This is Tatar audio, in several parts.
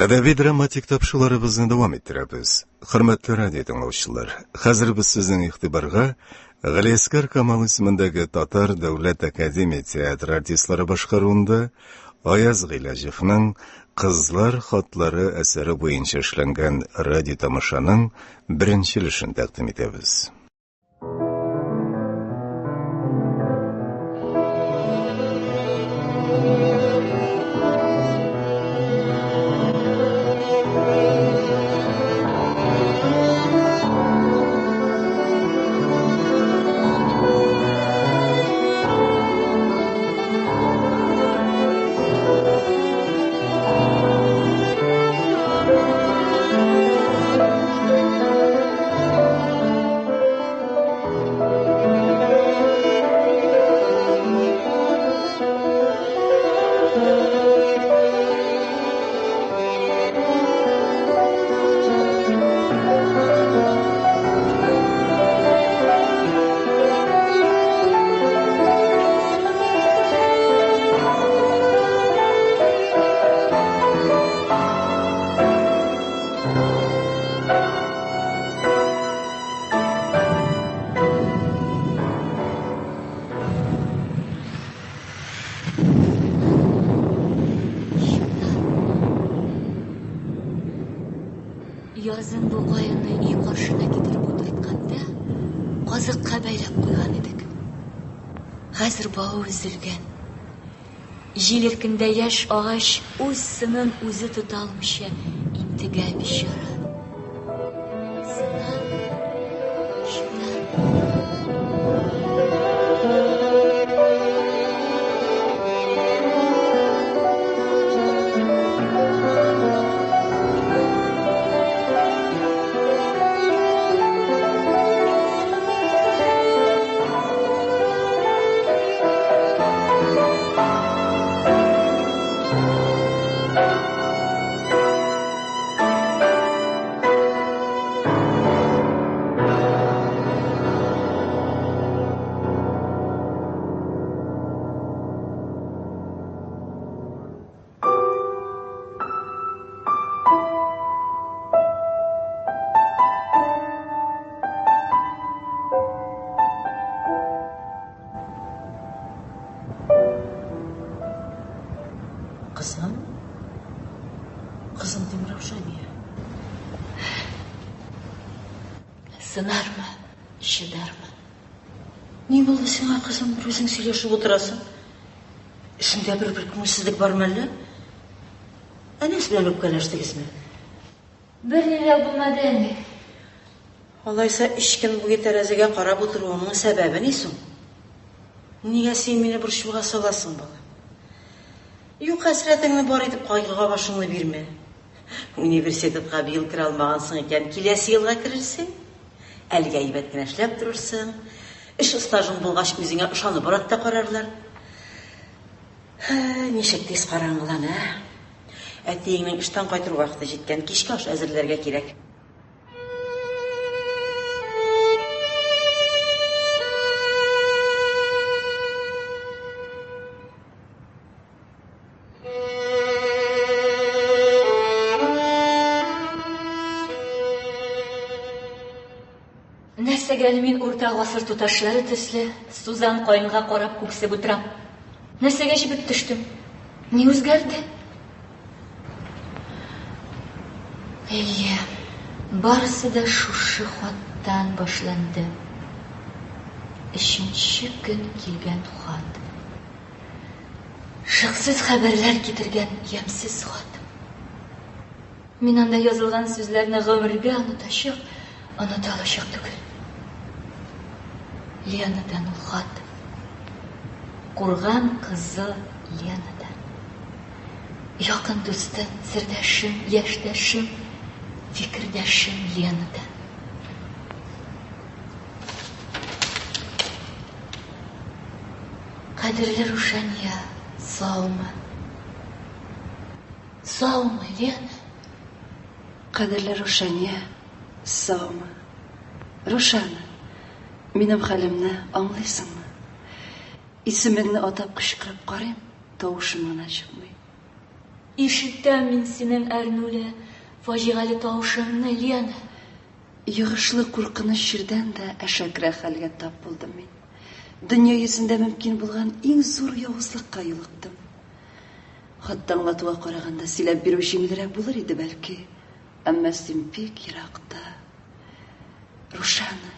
Adabiy dramatik topshirishlarimizni davom ettiramiz. Hurmatli radio tinglovchilar, hozir biz sizning e'tiborga G'aliyaskar Kamol ismidagi Tatar Davlat Akademiya teatr artistlari boshqaruvida Oyaz G'ilajevning Qizlar xotlari asari bo'yicha ishlangan radio tomoshaning birinchi ilishini taqdim etamiz. Yazın bu qoyinni uy qarshisiga keltirib o'tirtganda qoziqqa baylab qo'ygan edik. Hozir bog'i uzilgan. Jil erkinda yosh og'ash o'z simin o'zi tutolmishi intiga bishora. Kızım Demir Avşaniye. Sınar mı? Şıdar mı? Ne oldu sana kızım? Bir özün söyleşip oturasın. Şimdi bir kümsizlik var mı öyle? Enes bilen öpkeleştiniz mi? Bir neyle bulmadı mı? Olaysa işkin bu terazige karab oturuğunun sebebi neysin? Niye sen beni bir şuğa salasın bana? Yok hasretini var edip kaygıga başını verme. Üniversitetga bir yıl kira almağansın eken, kilesi yılga kirirsin. Elge aybetken eşlep durursun. İş stajın bulgaç özüne ışanı baratta kararlar. Neşek tez karangılan ha? Әтейіңнің іштан қайтыр уақыты жеткен, кешкі аш әзірлерге керек. Нәрсәгәл мин урта гасыр туташлары төсле Сузан кайынга карап күксеп утырам. Нәрсәгә җибеп төштем? Ни үзгәрде? Әйе, барысы да шушы хаттан башланды. Өченче көн килгән хат. Шыксыз хәбәрләр китергән ямсыз хат. Мин анда язылган сүзләрне гомергә онытачак, оныта алачак түгел. Ленадан ул хат. Курган кызы Ленадан. Якын дустым, сирдәшем, яшьдәшем, фикердәшем Ленадан. Кадерле Рушания, саумы? Саумы, Лена? Кадерле Рушания, саумы? Рушана, минем хәлемне аңлыйсыңмы? Исемеңне атап кычкырып карыйм, тавышым гына чыкмый. Ишеттем мин синең әрнуле, фаҗигале тавышыңны, Лена. Йогышлы куркыныч җирдән дә әшәкрәк хәлгә тап булдым мин. Дөнья йөзендә мөмкин булган иң зур явызлыкка юлыктым. Хатта аңлатуга караганда сөйләп бирү җиңелрәк булыр иде бәлки. Әмма син бик еракта. Рушана,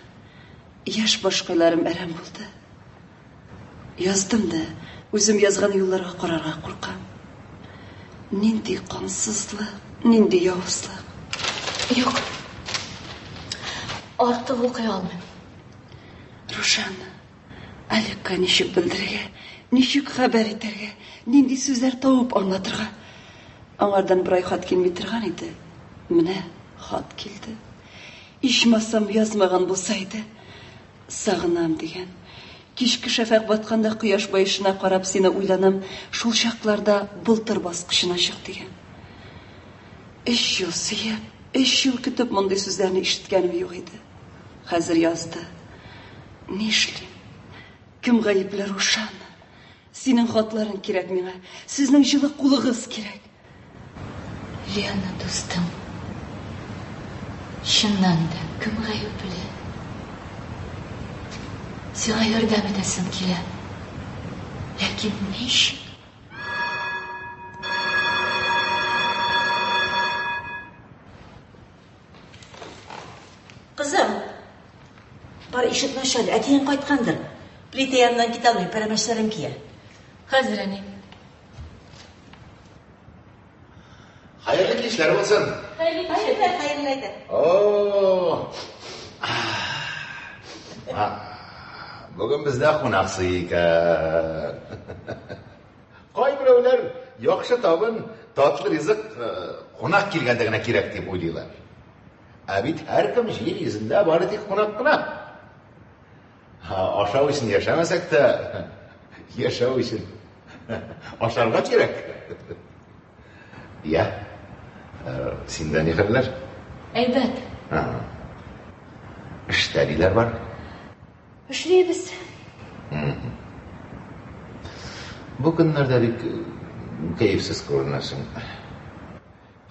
яшь башкайларым әрәм булды. Яздым да, үзем язган юлларга карарга куркам. Нинди кансызлык, нинди явызлык. Юк. Артык укый алмыйм. Рушана, Аликка ничек белдерергә, ничек хәбәр итәргә, нинди сүзләр табып аңлатырга. Аңардан бер ай хат килми торган иде. Менә хат килде. Ичмасам язмаган булсайды. Сагынам дигән. Кичке шәфәк батканда кояш баешына карап сине уйланам, шул чакларда былтыр баскычына чык дигән. 3 ел сөеп, 3 ел көтеп мондый сүзләрне ишеткәнем юк иде. Хәзер язды. Нишлим? Кем гаепле, Рушана? Синең хатларың кирәк миңа. Сезнең җылы кулыгыз кирәк. Лена, дустым. Чыннан да, кем гаепле? Сиңа ярдәм итәсем килә. Ләкин ничек? Кызым, бар ишетмә шәл, әтиең кайткандыр. Плита янынан китә алмый, пәрәмәчләрем кия. Хәзер әни. Hayırlı kişiler olsun. Hayırlı. Oo. Bugün bizde konaksıyık. Koy birovlar yaxşı tabın, tatlı rızık konak kelgandigine kerak deb o'ylaylar. Abid her kim yer yuzida bari tek konaqqina. Oshov uchun yashamasak da, yashov uchun osharga kerak. Ya. Senden yıkırlar. Elbet. İşteliler var. Işlayız. Bugünlerde bir keyifsiz görünüyorsun.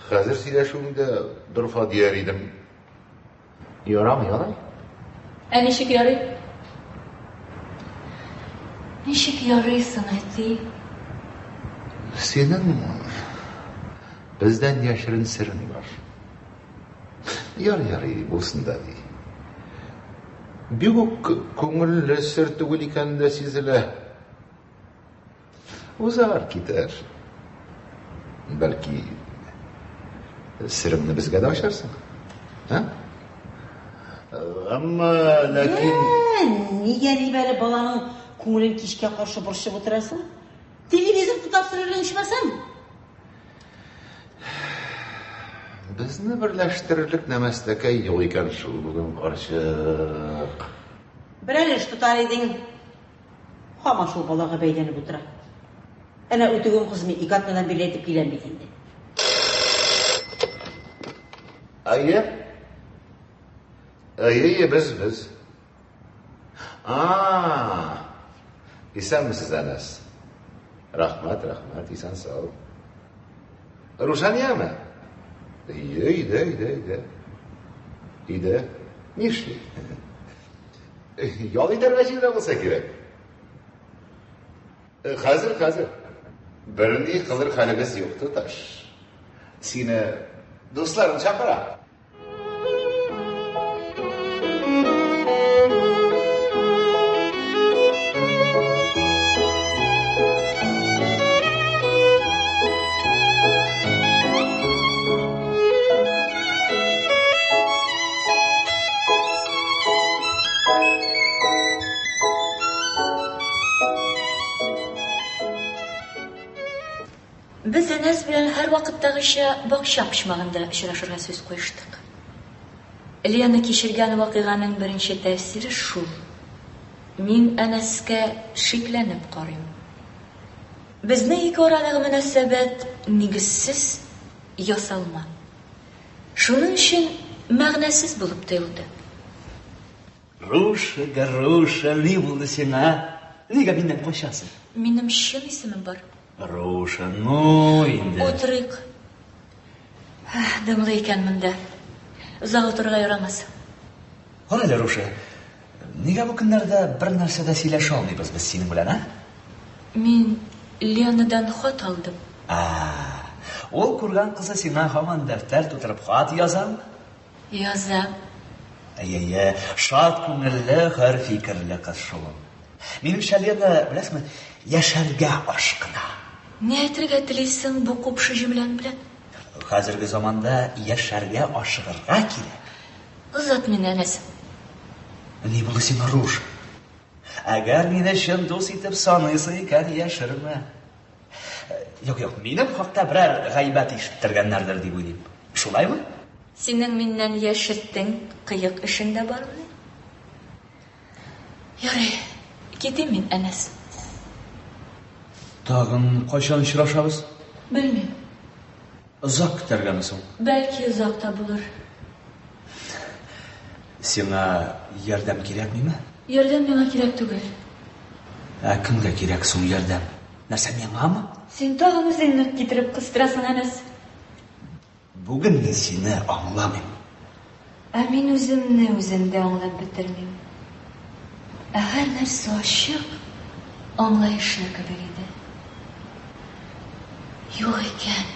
Hazır söyleşimde durfa diyer idim. Yoramıyorlar. Nişik yarayı? Nişik yarıysın eti? Senin bizden yaşırın sırrın var. Yarı olsun da değil. Bir köngüllü sır tügüliken de sizle uzar gider. Belki sırrımını bizge de açarsın. Ha? Ama lakin... Niye böyle balanın köngülün kişke karşı buruşup oturasın? Televizyon tutup sırrını içmesem? Bizni birleştirirlik nemesdeki yok iken şu bugün karışık. Birer iş tutar edin. Hama şu balağa beylenip otura. Ana ötügün kızımı ikatmadan birletip gelen bitindi. Ayı biz. İsen misiniz Enes? Rahmet, İsen sağ ol. Ruşaniye mi? İyi de. Nişli. Yol itermeciyle olsa gerek. Hazır. Birini kılır halimiz yoktu taş. Seni dostlarını çakıra. Biz Enes bilen her vakitdagıça bakışam pişmağında şıraşırga söz koyuştuk. Lena kişirgen vakıganın birinci tefsiri şu. Min Enes'ke şiplenip qarayım. Bizni iki oradagi münasebet nigizsiz yasalma. Şunun için ma'nasiz bo'lib tuyuldi. Rusha, ne bo'ldi senga? Nega mendan qo'shasың? Mening shin ismim bor. Ravshan, endi. O'tirik. Dimli ekanman-da. Uzoq o'tirga yaramas. Qara, Ravshan. Nega bu kunlarda bir narsada siylasha olmaymiz biz sening bilan, ha? Men Leonidan xat oldim. Ol ko'rgan qizi sendan hamon daftar to'tirib xat yozammi? Yozam. Ayya, shod ko'ngilli, har fikrli qiz shu. Menimcha Leona, bilasizmi, yasharga oshqina. Ne aytirga tilaysan bu qo'pshi jumlan bilan? Hozirgi zamonda yasharga oshiqirga kerak. Uzat meni anasin. Ne bo'ldi sen Ravshan? Agar meni shin do'st etib sanaysan ekan, yashirma. Yo'q, mening haqda biror g'aybat eshittirganlardir deb o'ylayman. Shulaymi? Sening mendan yashitding qiyiq ishingda bormi? Yore, ketaman Anas. Tag'in qachon uchrashamiz? Bilmayman. Uzoq kutarganmisan? Balki uzoqda bo'lur. Senga yordam kerakmi? Yordam menga kerak tugul. Kimga kerak so'ng yordam? Narsa mengami? Sen tag'in o'zingni ketirib qistirasan Anas. Bugun men seni anglamayman. Men o'zimni o'zimda anglab bitirmayman. Har narsa oshiq anglayishni kerak edi. Yo'q ekan.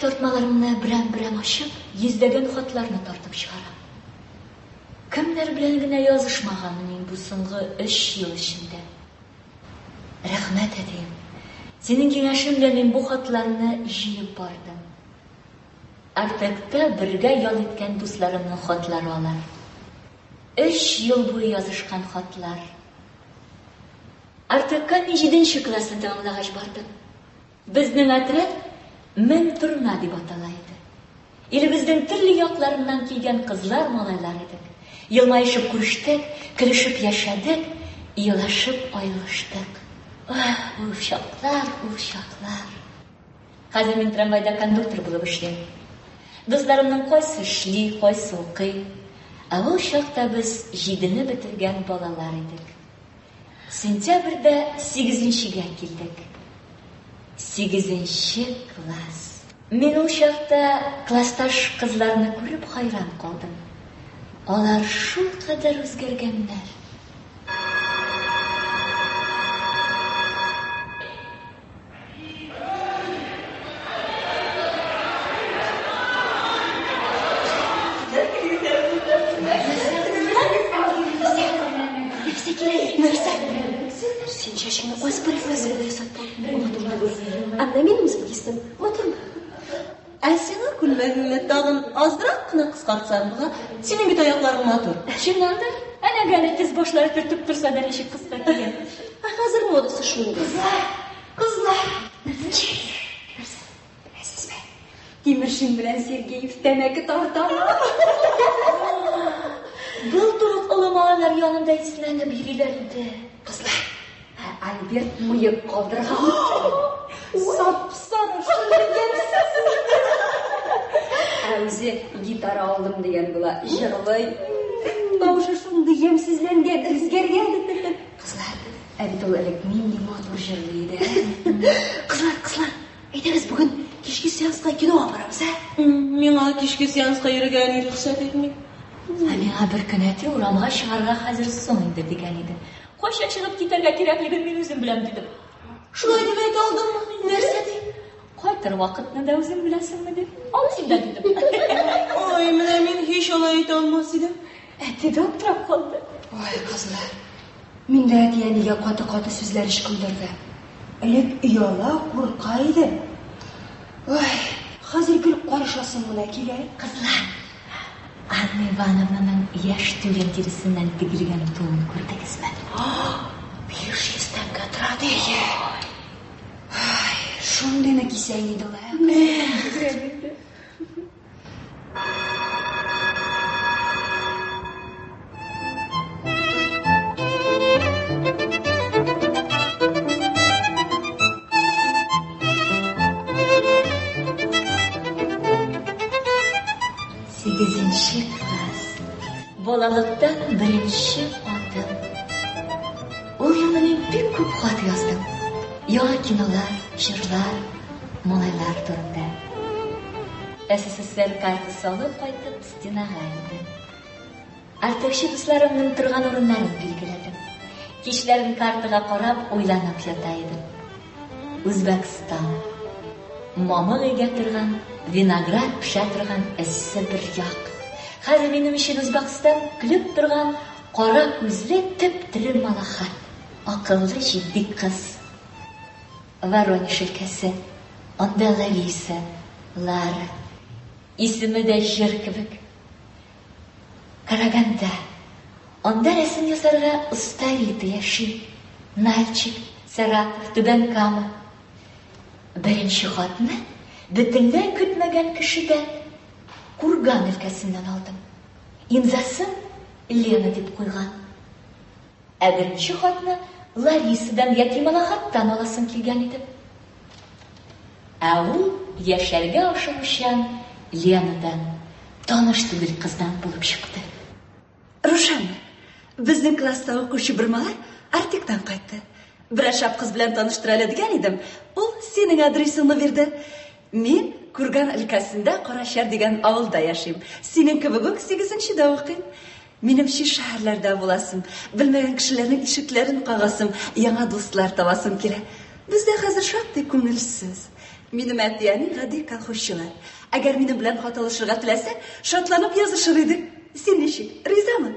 Tortmalarimni bilan oshib, yuzlagan xatlarni tortib chiqaram. Kimlar bilangina yozishmaganimning bu so'nggi ish yilishimda. Rahmat edeyim. Sening kengashing bilan men bu xatlarni yig'ib bordim. Artakda birga yo'l etgan do'stlarimning xatlari olar. 3 yil bo'yi yozishgan xatlar. Artakka 7-chi klassda tamomlagach bordim. Bizning otryad men turma deb atalaydi. Elimizdan turli yoqlaridan kelgan qizlar molaylar edik. Yilmayishib ko'rishdik, kirishib yashadik, yilashib ayrılishdik. Uşaqlar. Hozir men tramvayda konduktor bo'lib ishlayman. Do'stlarimning qaysi ishli, qaysi o'qiy. O chaqda biz 7ni bitirgan bolalar edik. Sentyabrda 8-ga keldik. 8-klass. Men o chaqda klassdosh qizlarni ko'rib hayron qoldim. Ular shu qadar o'zgarganlar. Sen şaşkını qo'yib biriklasini bersan. Anda menimiz bilsin. Motormi? Seni kulmagingni tag'in ozroqgina qisqartsam-da, sening bitta oyoqlaring motor. Shundandir, ana gani tiz boshlari turtib tursa da eshik qisqa kelgan. Hozir modasi shunday. Qizlar. Bilasizmi? Temirshim bilan Sergeyev tamaki tortadi. Bulturuq olomonlar yonimda islanib yurilar edi. Qizlar. Albert muyib qoldirgan. Sap-sara shundagansiz. O'zi gitara oldim degan bo'la. Yig'lay. Tovushi shunday yemsizlangan, o'zgargan. Qizlar, abitolalik menga motor jirlaydi. Qizlar, aytamiz bugun kechki seansga kino boramiz, ha? Menga kechki seansga yurganing ruxsat etmang. Menga bir kun aytib, uramga shaharga hozir so'ngdi degan edi. Qo'sha chiqib ketarga kerakligini men o'zim bilan dedim. Shunday deb ayta oldimmi? Narsa deb? Qaytar vaqtni da o'zim bilasanmi deb. Olishda dedim. Oy, men hech olay ayta olmas edim. Aytdi, o'tirib qoldi. Voy qizlar. Menda diyaniga qoti so'zlar ishqildirdi. Ilib iyola qo'rqaydi. Voy, hozir kulib qarashasin buna kerak. Qizlar. Anna Ivanovna'nın yaş tüylen terisinden dikilgen tuğunu ko'rdingizmi? 500 tanga turadi. Shundayni kiysang edilar. Sekizinci klas. Bolalıktan birinci adım. O yılının bir ko'p xat yozdim. Yangi kinolar, shirlar, molaylar turibdi. SSSR kartasi olib qaytib stinaga aylandim. Artaqshi do'stlarimning turgan o'rinlarini belgiladim. Kechlarni kartaga qarab o'ylanib yotaydim. O'zbekiston Momiga turgan vinograd pisha turgan issi bir yoq. Hozir menim ishim O'zbekiston kulib turgan qora ko'zli tip-tiri malahat. Aqlli jiddiy qiz. Voronezh ülkesi, onda Larisa, Lara. İsmi de jir kibik. Qaraganda, onda resim yozarga usta yigiti yashiy. Nalchik, Saratov, Tuban Kama. Birinchi xatni butunlay kutmagan kishidan Kurgan ülkesinden aldım. İmzası Lena deb qo'ygan. Birinchi xatni Larisa'dan yatimalahatdan olasım kelgan edim. U yasharga o'xshagan Lenadan tanishdi bir qizdan bo'lib chiqdi. Rushan, bizning klassda o'quvchi bir malak Arktikdan qaytdi. Bir ashab qiz bilan tanishtiradigan edim. U sening adresingni berdi. Men Kurgan ilkasida Qorashar degan ovulda yashayman. Sening kabi 8-da o'qiyman. Menim shu shaharlarda bo'lasim, bilmagan kishilarning eshiklarini qog'asim, yangi do'stlar topasim kerak. Bizda hozir shodday ko'ngilsiz. Menim atiyaning g'adiy kolxozchilar. Agar meni bilan xotlashishga tilasa, shodlanib yozishar edik. Sen nechik? Rizami?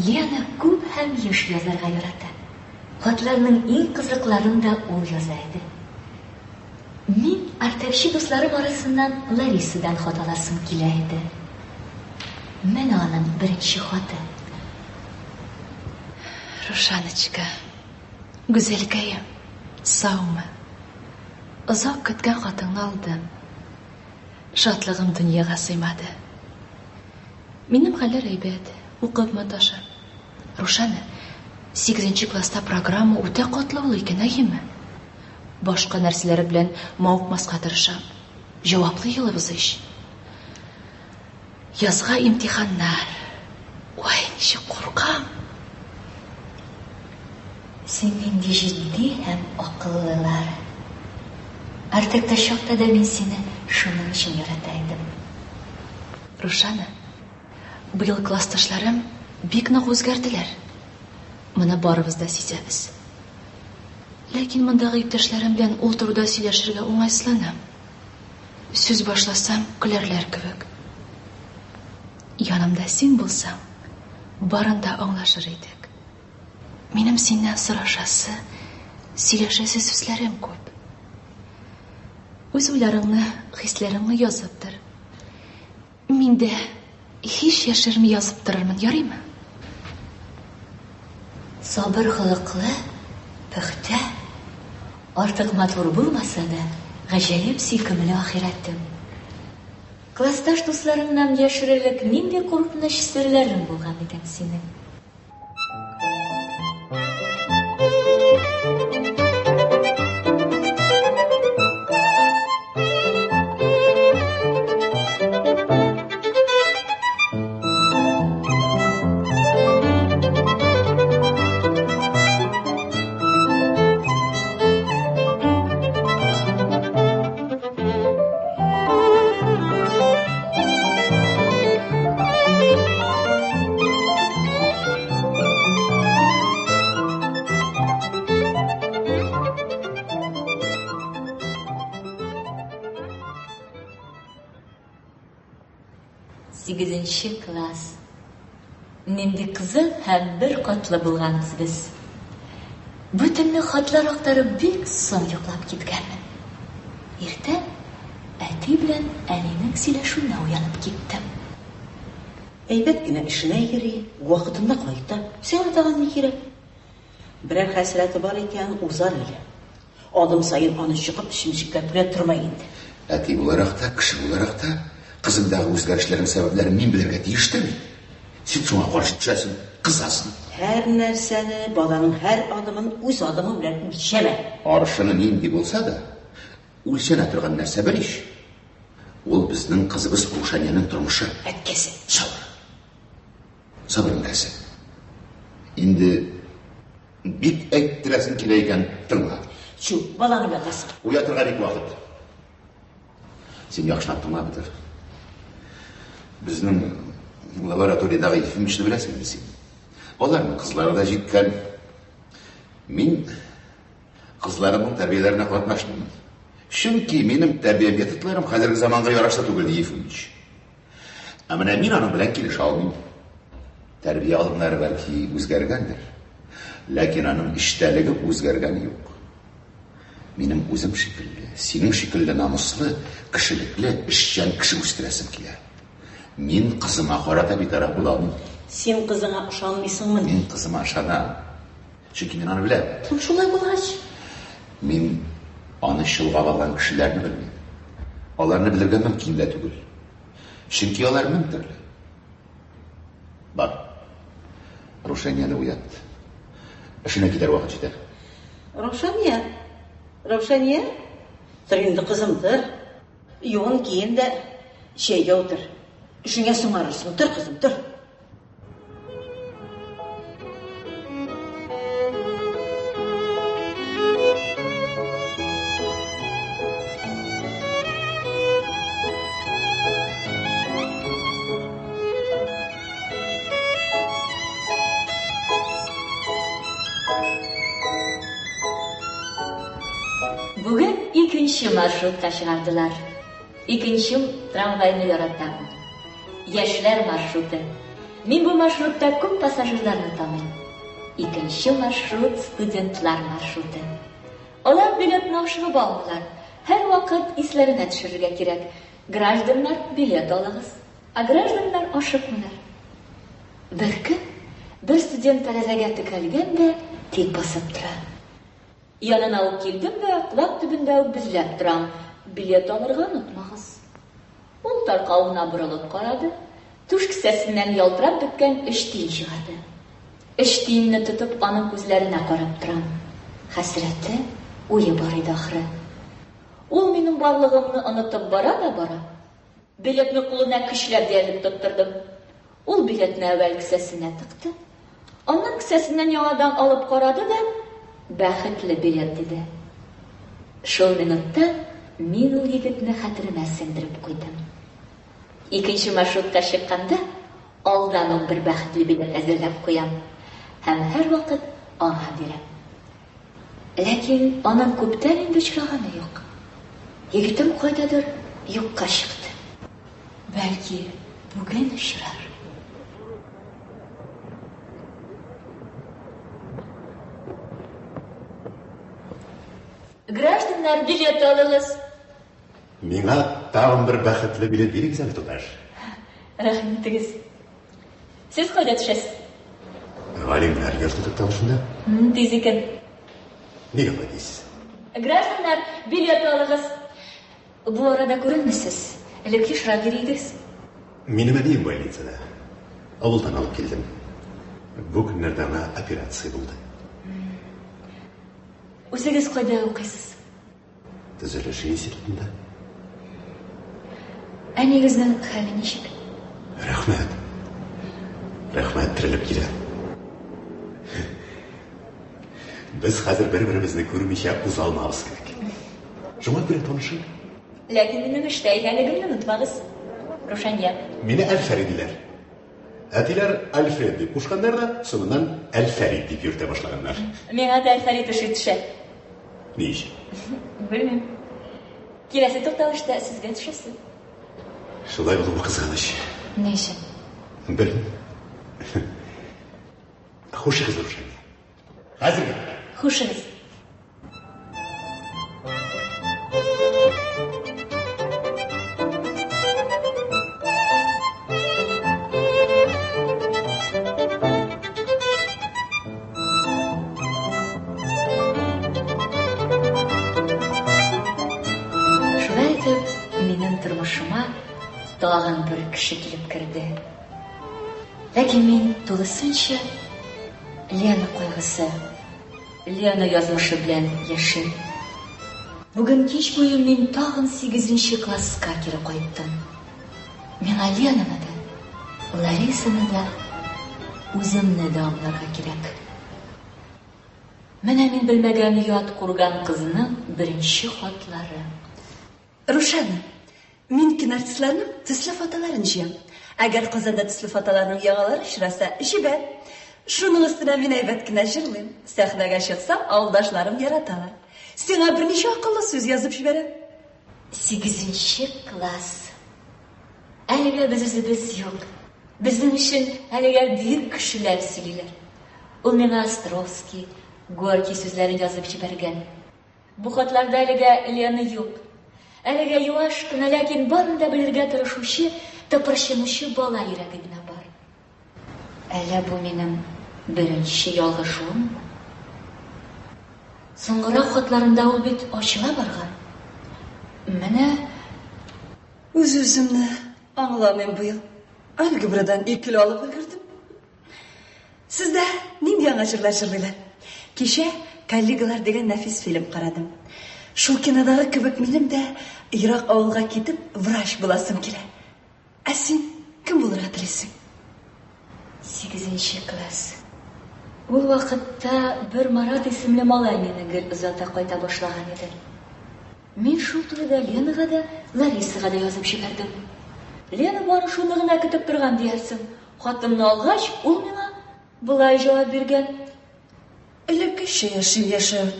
Lena ko'p ham yosh yozarga yarata. Xatlarning eng qiziqlarini da u yozadi. Men artaqshi do'stlarim orasidan Larisadan xat olasim kelaydi. Mana onun birinchi xati. Rushanichka, go'zalkayim, sog'mi? Uzoq kutgan xotinni oldim. Shodlig'im dunyoga siymadi. Menim xalar aybat, o'qibman tasha. Rushani, 8-klassda programma o'ta qatlovli ekan, ayimi? Boshqa narsalar bilan mavqmasqa tirisham. Javobli yo'li buzish. Yozga imtihonlar. Voy, nishi qo'rqam. Sen endi jiddiy ham aqllilar. Artikda shoxtada men seni shuning uchun yarataydim. Rushana, bu yil klassdoshlarim beknoq o'zgardilar. Mana boribizda sezamiz. Lekin mundagi yurtdoshlarim bilan o'tiruvda сөйләшергә o'ng'aysizlanam. So'z boshlasam kularlar kibik. Yanımda sen bo'lsam, barında anglashir edik. Menim sendan so'rashasi, сөйләшәсе so'zlarim ko'p. O'z o'ylaringni, hislaringni yozibdir. Menda hech yashirmay yozib turarman, yaraymi? Sabr xilqli, puxta, ortiq matbur bo'lmasa-da, g'ajoyib suyqimli oxiratim. Klassdosh do'stlarimdan yashirilib nendek qo'rqinch sirlarim bo'lgan ekan sening. Klass. Nendi qizil ham bir qatli bo'lganmiz biz. Butunni xatlar aqtarib bek so'ng yo'qlab ketganman. Erta әти белән әнинең сөйләшүенә уянып киттем. Әйбәт кенә эшенә йөри, вакытында кайта. Сиңа тагын ни кирәк? Берәр хәсрәте бар икән, узар әле. Адым сайын аны чыгып шимшекләп кенә тормай инде. Әти буларак та, кеше буларак та, кызымдагы үзгәрешләрнең сәбәпләрен мин белергә тиештемме? Син шуңа каршы төшәсең, кызасың. Һәр нәрсәне, баланың һәр адымын үз адымы белән үлчәмә. Арышыны нинди булса да, үлчәнә торган нәрсә бер иш. Ул безнең кызыбыз Рушаняның тормышы. Әткәсе. Сабыр. Сабыр нәрсә. Инде бик әйттерәсең килә икән, тыңла. Шу, баланы уятасың. Уятырга бик вакыт. Син яхшылап тыңла битер. Безнең лабораториядагы ифимчне беләсеңме син? Аларның кызлары да җиткән. Мин кызларымның тәрбияләренә катнашмыйм. Чөнки минем тәрбия методларым хәзерге заманга ярашлы түгел, Ефимович. Ә менә мин аның белән килешә алмыйм. Тәрбия алымнары бәлки үзгәргәндер, ләкин аның эштәлеге үзгәргән юк. Минем үзем шикелле, синең шикелле намуслы, кешелекле, эшчән кеше үстерәсем килә. Мин кызыма карата битараф була алмыйм. Син кызыңа ышанмыйсыңмы? Мин кызыма ышанам. Чөнки мин аны беләм. Шулай булгач, Мин аны чолгап алган кешеләрне белмим. Аларны белергә мөмкин дә түгел. Чөнки алар мең төрле. Бар. Рушанияны уят. Эшенә китәр вакыт җитә. Равшания. Равшания? Тор инде кызым, тор. Юын киен дә чәйгә утыр. Эшеңә соңарырсың. Тор кызым, тор. Бүген икенче маршрутка чыгардылар. Икенчем трамвайны яратам. Яшьләр маршруты. Мин бу маршрутта күп пассажирларны таныйм. Икенче маршрут студентлар маршруты. Алар билетны ашыгып алмыйлар. Һәр вакыт исләренә төшерергә кирәк. Гражданнар, билет алыгыз. А гражданнар ашыкмыйлар. Бер көн бер студент тәрәзәгә текәлгән дә тик басып тора. Янына ук килдем дә, кулак төбендә үк безләп торам. Билет алырга онытмагыз. Ул таркауына борылып карады. Туш кесәсеннән ялтырап беткән 3 тиен чыгарды. 3 тиенне тотып аның күзләренә карап торам. Хәсрәте, уе бар иде ахры. Ул минем барлыгымны онытып бара да бара. Билетны кулына көчләп диярлек тоттырдым. Ул билетны әвәл кесәсенә тыкты. Аның кесәсеннән яңадан алып карады да, бәхетле билет диде. Шул минутта мин ул егетне хәтеремә сеңдереп куйдым. Икенче маршрутка чыкканда, алдан ул бер бәхетле билет әзерләп куям. Һәм һәр вакыт аңа бирәм. Ләкин аның күптән инде очраганы юк. Егетем кайдадыр юкка чыкты. Бәлки, бүген очрар. Гражданнар, билет алыгыз. Миңа тагын бер бәхетле билет бирегез әле, туташ. Рәхмәтегез. Сез кайда төшәсез? Галим белән йөртүк тавышында. Тиз икән. Нигә булдыйсыз? Гражданнар, билет алыгыз. Бу арада күренмисез. Элек ешрак йөридегез. Минем әнием больницада. Авылдан алып килдем. Бу көннәрдә аңа операция булды. Үзегез кайда укыйсыз? Төзелеш институтында. Әнигезнең хәле ничек? Рәхмәт. Рәхмәт терелеп килә. Без хәзер бер-беребезне күрмичә уза алмабыз кебек. Шуңа күрә танышыйк. Ләкин минем эштә икәнлегемне онытмагыз. Рушания. Мине Әлфәрид диләр. Әтиләр Альфред дип кушканнар да, соңыннан Әлфәрид дип йөртә башлаганнар. Миңа да Әлфәрид эше төшә. Нич? Белмим. Киләсе тукталышта сезгә төшәсе. Шулай булып кызганыч. Ничек? Белмим. Хушыгыз, Рушания. Хәзер. Хушыгыз. тагын бер кеше килеп керде. Ләкин мин тулысынча Лена кайгысы, Лена язмышы белән яшим. Бүген кич буе мин тагын 8нче класска кире кайттым. Миңа Ленаны да, Ларисаны да, үземне дә аңларга кирәк. Менә мин белмәгән ят курган кызның беренче хатлары. Рушана, мин киноартистларның төсле фотоларын җыям. Әгәр Казанда төсле фотоларның яңалары очраса, җибәр. Шуның өстенә мин әйбәт кенә җырлыйм. Сәхнәгә чыксам, авылдашларым яраталар. Сиңа берничә акыллы сүз язып җибәрәм. 8нче класс. Әлегә без юк. Безнең өчен әлегә бик кешеләр сөйлиләр. Ул миңа Островский, Горький сүзләрен язып җибәргән. Бу хатларда әлегә Лена юк. Әлегә юаш кына, ләкин барын да белергә тырышучы, тыпырчынучы бала йөрәге генә бар. Әллә бу минем беренче ялгышуым? Соңгырак хатларында ул бит ачыла барган. Менә Үз-үземне аңламыйм быел. Альгебрадан 2 кило алып өлгердем. Сездә нинди яңа җырлар җырлыйлар? Кичә «Коллегалар» дигән нәфис фильм карадым. Шул кинодагы кебек минем дә ерак авылга китеп врач буласым килә. Ә син кем булырга телисең? 8нче класс. Ул вакытта бер Марат исемле малай мине гел озата кайта башлаган иде. Мин шул турыда Ленага да, Ларисага да язып җибәрдем. Лена бары шуны гына көтеп торган диярсең. Хатымны алгач, ул миңа булай җавап биргән. Элеккечә яши.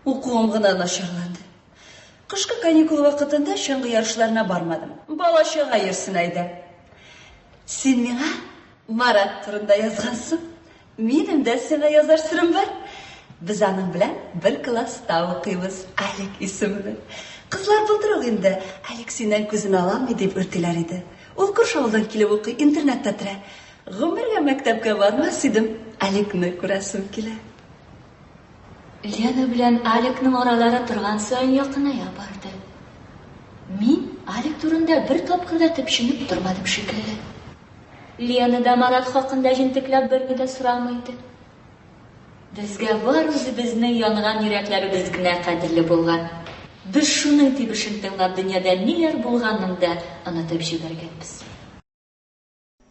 Укуым гына начарланды. Кышкы каникул вакытында чаңгы ярышларына бармадым. Балачага йөрсен әйдә. Син миңа Марат турында язгансың. Минем дә сиңа язар сырым бар. Без аның белән бер класста укыйбыз. Алик исемле. Кызлар булдырык инде. Алик синнән күзен аламый дип үртиләр иде. Ул Күршавылдан килеп укый, интернатта тора. Гомергә мәктәпкә бармас идем. Аликны күрәсем килә. Лена белән Аликның аралары торган саен якыная барды. Мин Алик турында бер тапкыр да төпченеп тормадым шикелле. Лена да Марат хакында җентекләп берни дә сорамайды. Безгә бар үзебезнең янган йөрәкләребез генә кадерле булган. Без шуның тибешен тыңлап дөньяда ниләр булганын да онытып җибәргәнбез.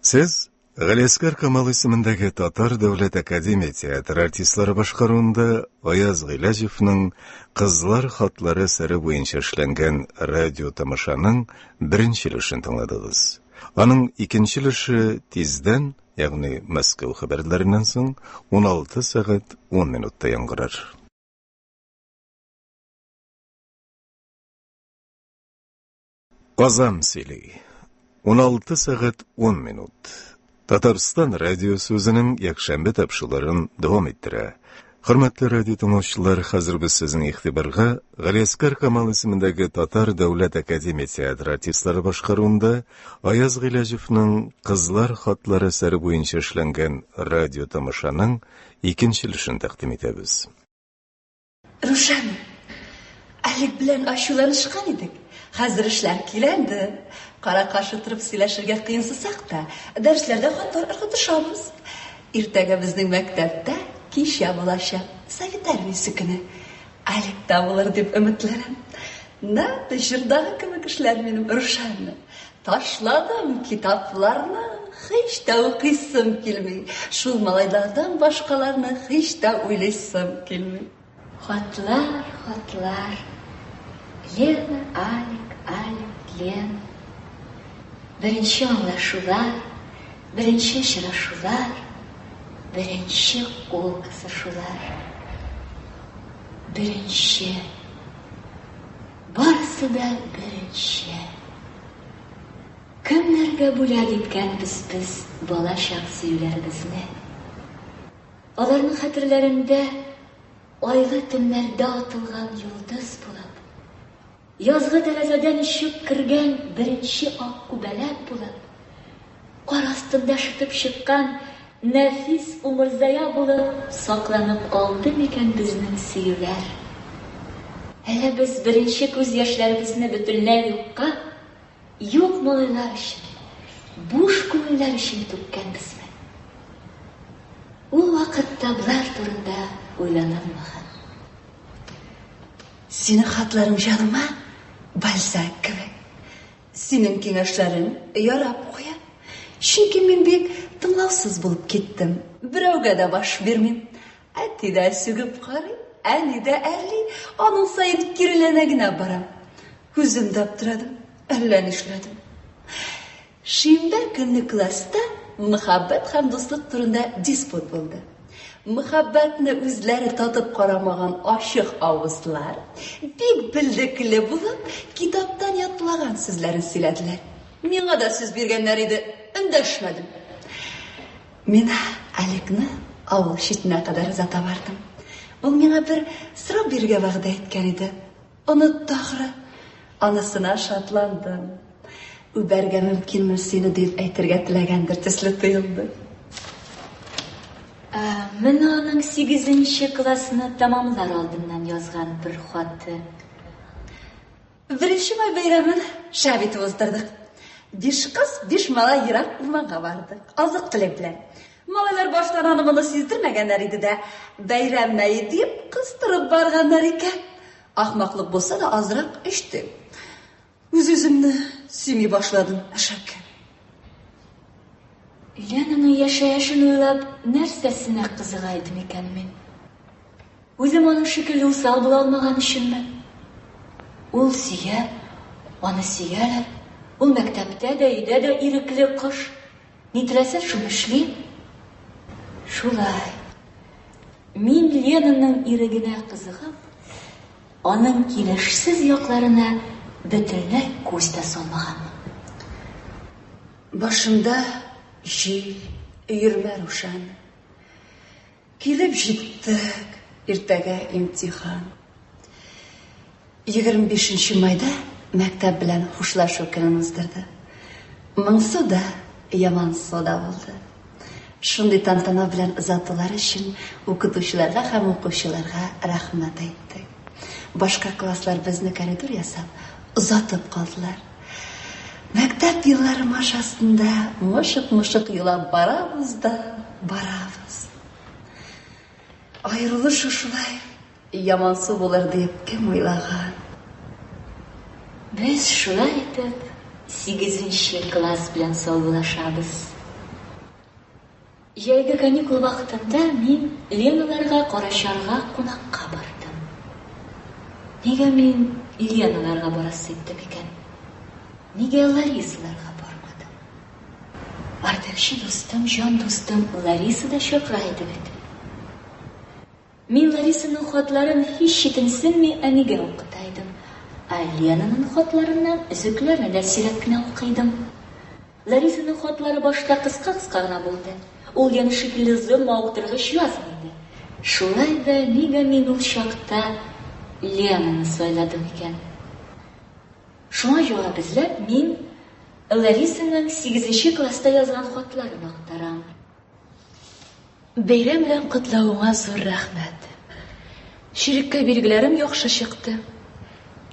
Сез Галиаскар Камал исемендәге Татар дәүләт академия театр артистлары башкаруында Аяз Гыйләҗевнең «Кызлар хатлары» сәре буенча эшләнгән радио тамашаның беренче өлешен тыңладыгыз. Аның икенче өлеше тиздән, ягъни Мәскәү хәбәрләреннән соң 16 сәгать 10 минутта яңгырар. Казан сөйли. 16 сәгать 10 минут. Татарстан радиосы үзенең якшәмбе тапшыруларын дәвам иттерә. Хөрмәтле радио тыңлаучылар, хәзер без сезнең игътибарга Галиаскар Камал исемендәге Татар дәүләт академия театр артистлары башкаруында Аяз Гыйләҗевнең «Кызлар хатлары» сәре буенча эшләнгән радио тамашаның икенче өлешен тәкъдим итәбез. Рушан, Алик белән ачуланышкан идек. Хәзер эшләр киләнде. Кара каршы торып сөйләшергә кыенсысак та, дәресләрдә хатлар ыргытышабыз. Иртәгә безнең мәктәптә кичә булачак совет армиясе көне. Алик та булыр дип өметләрем. Нәкъ җырдагы кебек эшләр минем Рушанны. Ташладым китапларны, һич тә укыйсым килми. Шул малайлардан башкаларны һич тә уйлыйсым килми. Хатлар. Лена, Алик, Лена. Беренче аңлашулар, беренче очрашулар, беренче кул кысышулар. Беренче. Барысы да беренче. Кемнәргә бүләк иткәнбез без балачак сөйләрбезне. Аларның хәтерләрендә айлы төннәрдә атылган йолдыз булып, язгы тәрәзәдән ишеп кергән беренче ак күбәләк булып, кар астында шытып чыккан нәфис умырзая булып сакланып калды микән безнең сөюләр. Әле без беренче күз яшьләребезне бөтенләй юкка, Юк малайлар өчен, буш күңелләр өчен түккәнбезме? Ул вакытта булар турында уйланылмаган. Синең хатларың җаныма бальзак кебек. Синең киңәшләрең ярап куя. Чөнки мин бик тыңлаусыз булып киттем. Берәүгә дә баш бирмим. Әти дә сүгеп карый, әни дә әрли, аның сайын киреләнә генә барам. Күзем аптырадым, әллә нишләдем. Шимбә көнне класста мөхәббәт һәм дуслык турында диспут булды. Мөхәббәтне үзләре татып карамаган ачык авызлар, бик белдекле булып, китаптан ятлаган сүзләрен сөйләделәр. Миңа да сүз биргәннәр иде, өндәшмәдем. Мин Алекны авыл читенә кадәр озата бардым. Ул миңа бер сорау бирергә вәгъдә иткән иде. Онытты ахры. Анысына шатландым. Үбәргә мөмкинме сине дип әйтергә теләгәндер төсле тоелды. Мен аның 8-нче классны тамамлар алдыннан язган бер хаты. Беренче май бәйрәмен шәбит уздырдык. 5 кыз, 5 малай ерак урманга бардык. Азык теләк белән. Малайлар баштан аны моны сиздермәгәннәр иде дә, бәйрәм мәе дип кыстырып барганнар икән. Ахмаклык булса да азрак эчте. Үз-үземне сөйми башладым, әшәке. Ленаның яшәешен уйлап, нәрсәсенә кызыгайдым икән мин? Үзем аның шикелле усал була алмаган өченме? Ул сөя, аны сөяләр. Ул мәктәптә дә, өйдә дә ирекле кош. Ни теләсә шуны эшли. Шулай. Мин Ленаның ирегенә кызыгып, аның килешсез якларына бөтенләй күз дә салмаганмын. Башымда җил, өермә Рушан. Килеп җиттек, иртәгә имтихан. 25 майда мәктәп белән хушлашу көнен уздырды. Моңсу да, ямансу да булды. Шундый тантана белән озатулар өчен укытучыларга һәм укучыларга рәхмәт әйттек. Башка класслар безне коридор ясап, озатып калдылар. Мәктәп еллары машасында мышык-мышык елап барабыз да барабыз. Аерылыш шулай ямансу булыр дип кем уйлаган? Без шулай итеп 8-нче класс белән саубулашабыз. Җәйге каникул вакытында мин Леналарга карашарга кунакка бардым. Нигә мин Леналарга барасы иттем икән? Нигә Ларисаларга бармадым? Артыкчы дустым, җан дустым Лариса да чакыра иде бит. Мин Ларисаның хатларын һич читенсенми әнигә укытайдым. Ленаның хатларыннан өзекләрне дә сирәк кенә укыйдым. Ларисаның хатлары башта кыска-кыска гына булды. Ул яны шикелле озын мавыктыргыч язмады. Шулай да нигә мин ул чакта Ленаны сайладым икән? Шуңа җавап эзләп мин Ларисаның 8-нче класста язган хатларын актарам. Бәйрәм белән котлауыңа зур рәхмәт. Ширеккә билгеләрем яхшы чыкты.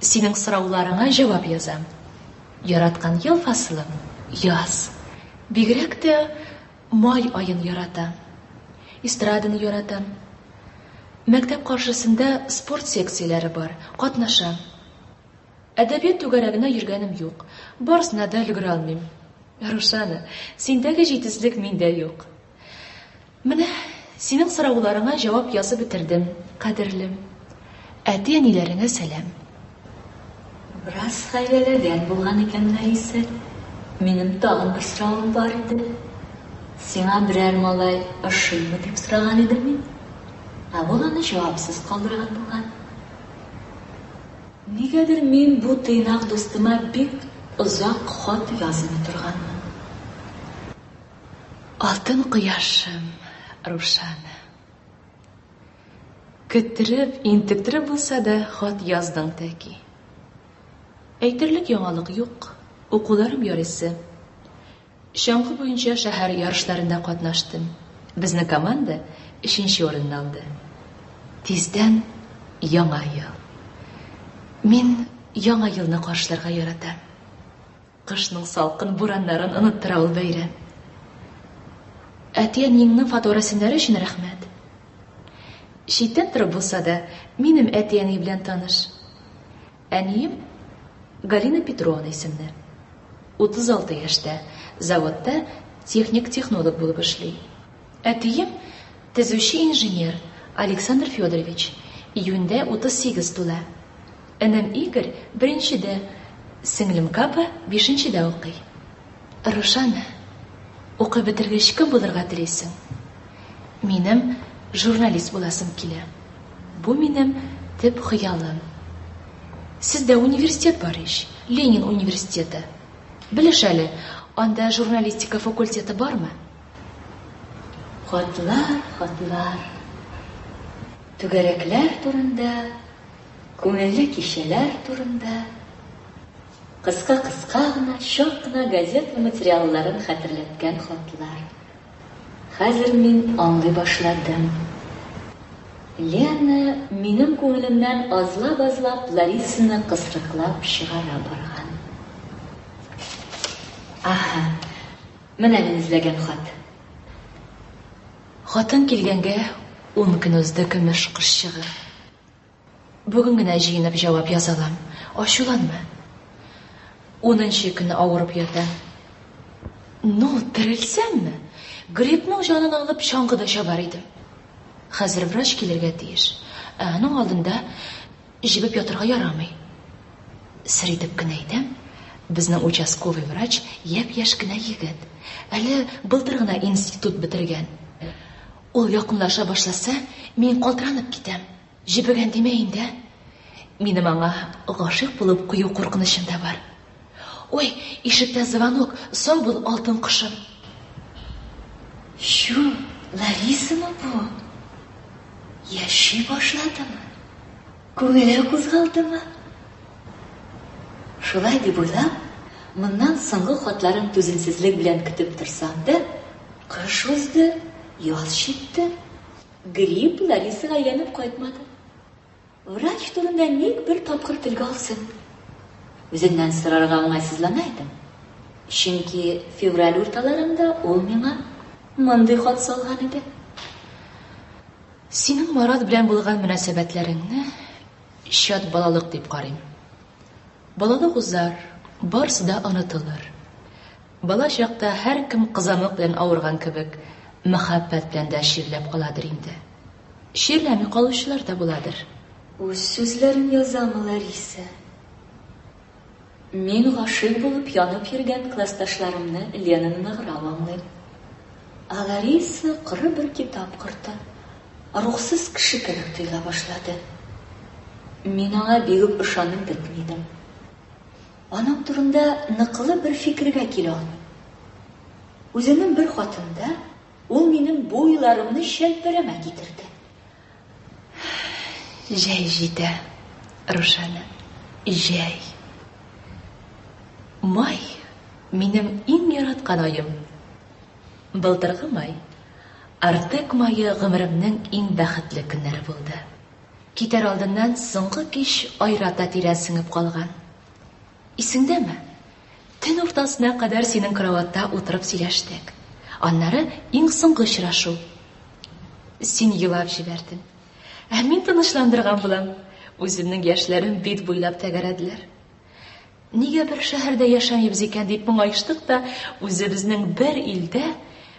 Синең сорауларыңа җавап язам. Яраткан ел фасылым яз. Бигрәк тә май айын яратам. Эстраданы яратам. Мәктәп каршысында спорт секцияләре бар, катнашам. Әдәбият түгәрәгенә йөргәнем юк. Барысына да өлгерә алмыйм. Рушана, синдәге җитезлек миндә юк. Менә синең сорауларыңа җавап язып бетердем, кадерлем. Әти-әниләреңә сәлам. Бераз хәйләләгән булган икән Лариса. Минем тагын бер соравым бар иде. Сиңа берәр малай ошыймы дип сораган идем мин. Ул аны җавапсыз калдырган булган. Нигәдер мин бу тыйнак дустыма бик озак хат язып торганмын. Алтын кояшым, Рушана. Көттереп, интектереп булса да хат яздың тәки. Әйтерлек яңалык юк. Укуларым ярыйсы. Чаңгы буенча шәһәр ярышларында катнаштым. Безнең команда 3нче урынны алды. Тиздән яңа ел. Мин яңа елны каршыларга яратам. Кышның салкын бураннарын оныттыра ул бәйрәм. Әтиәнеңнең фоторәсемнәре өчен рәхмәт. Читтән торып булса да, минем әтиәнем белән таныш. Әнием Галина Петровна исемле. 36 яшьтә, заводта техник-технолог булып эшли. Әтием төзүче инженер Александр Федорович. Июньдә 38 тула. Энем Игорь 1-дә, сеңлем Капа 5-дә укый. Рушана, укып бетергәч кем булырга телисең? Минем журналист буласым килә. Бу минем төп хыялым. Сездә университет бар ич, Ленин университеты. Белеш әле, анда журналистика факультеты бармы? Хатлар. Түгәрәкләр турында, күңелле кишәләр турында. Кыска гына, шак кына газета материалларын хәтерләткән хатлар. Хәзер мин аңлый башладым. Лена минем күңелемнән азлап Ларисаны кысрыклап чыгара барган. Аха, менә мин эзләгән хат. Хатын килгәнгә 10 көн узды көмеш кышчыгы. Бүген генә җыенып җавап язалам. Ачуланма. 10-нчы көнне авырып ятам. Ну, терелсәмме? Гриппның җанын алып чаңгыда чабар идем. Хәзер врач килергә тиеш. Аның алдында җибеп ятырга ярамый. Сер итеп кенә әйтәм, безнең участковый врач япь-яшь кенә егет. Әле былтыр гына институт бетергән. Ул якынлаша башласа, мин калтыранып китәм. Җибегән димә инде. Минем аңа гашыйк булып кую куркынычым да бар. Ой, ишектә звонок, соң бул алтын кышым. Шу, Ларисамы бу? Яши башладымы? Күңеле кузгалдымы? Шулай дип уйлап, моннан соңгы хатларын түземсезлек белән көтеп торсам да, кыш узды, яз җитте. Грипп Ларисага әйләнеп кайтмады. Врач турында ник бер тапкыр телгә алсын. Үзеннән сорарга уңайсызлана идем. Чөнки февраль урталарында ул миңа мондый хат салган иде. Синең Марат белән булган мөнәсәбәтләреңне шат балалык дип карыйм. Балалык узар, барсы да онытылыр. Бала чакта һәркем кызамык белән авырган кебек, мәхәббәт белән дә ширләп каладыр инде. Ширләми калучылар да буладыр. Үз сүзләрен язамы Лариса? Мин гашыйк булып янып йөргән классташларымны Ленаны ныграк аңлыйм. Лариса коры бер китап корты. Рухсыз кеше кебек тоела башлады. Мин аңа бик ышанып бетмидем. Аның турында ныклы бер фикергә килә ул. Үзенең бер хатында ул минем бу уйларымны шәлперәмә китерде. Җәй җитә, Рушана, җәй. Май минем иң яраткан аем. Былтыргы май, артык майы гомеремнең иң бәхетле көннәре булды. Китәр алдыннан соңгы кич айрата тирән сеңеп калган. Исеңдәме? Төн уртасына кадәр синең кроватта утырып сөйләштек. Аннары иң соңгы очрашу. Син елап җибәрдең. Мин тынычландырган булам. Үземнең яшьләрем бит буйлап тәгәрәделәр. Нигә бер шәһәрдә яшәмибез икән дип моңайыштык та, үзебезнең бер илдә,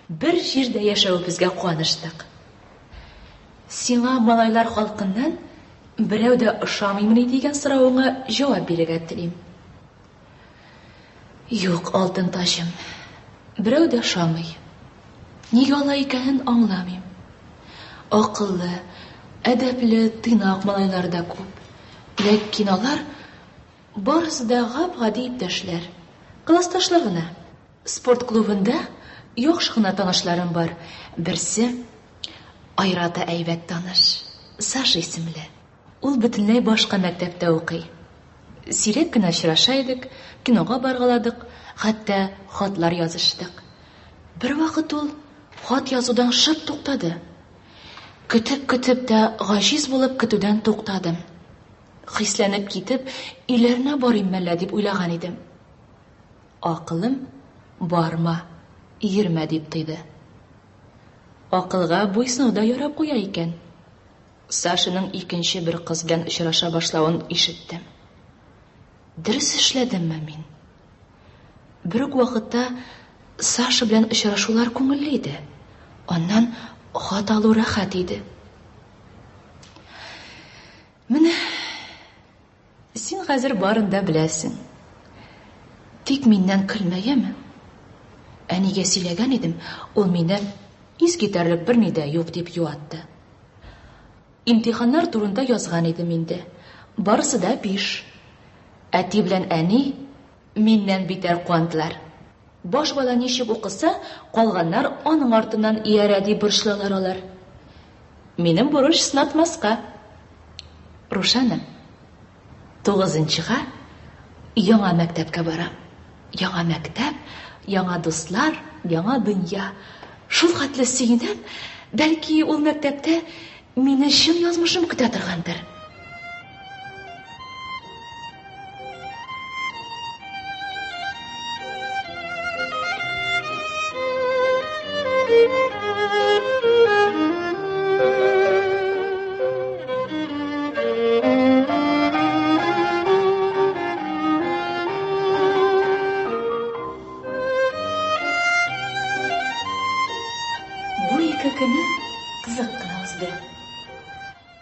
бер җирдә яшәвебезгә куаныштык. Сиңа малайлар халкыннан берәү дә ошамыймыни дигән соравыңа җавап бирергә телим. Юк, алтын ташым. Берәү дә ошамый. Нигә алай икәнен аңламыйм. Акыллы, әдәпле, тыйнак малайлар да күп. Ләкин алар барысы да гап-гади иптәшләр. Классташлар гына. Спорт клубында яхшы гына танышларым бар. Берсе айрата әйбәт таныш. Саша исемле. Ул бөтенләй башка мәктәптә укый. Сирәк кенә очраша идек, кинога баргаладык, хәтта хатлар языштык. Бер вакыт ул хат язудан шып туктады. Көтеп тә гаҗиз булып көтүдән туктадым. Хисләнеп китеп, иләренә барыйм мәллә дип уйлаган идем. Ақылым, барма, ермә дип тыйды. Ақылға буйсыну да ярап куя икән. Сашаның икенче бер кыз белән очраша башлавын ишеттем. Дөрес эшләдемме мин? Бер үк вакытта Саша белән очрашулар күңелле иде. Аннан хат алу рәхәт иде. Менә син хәзер барын да беләсең. Тик миннән көлмәйеме? Әнигә сөйләгән идем, ул мине искитәрлек берни дә юк дип юатты. Имтиханнар турында язган идем инде. Барысы да 5. Әти белән әни миннән битәр куандылар. Баш бала ничек укыса, калганнар аның артыннан иярә дип борчылалар алар. Минем бурыч сынатмаска. Рушана, 9-га яңа мәктәпкә барам. Яңа мәктәп, яңа дуслар, яңа дөнья. Шул хәтле сөенәм, бәлки ул мәктәптә мине чын язмышым көтә торгандыр.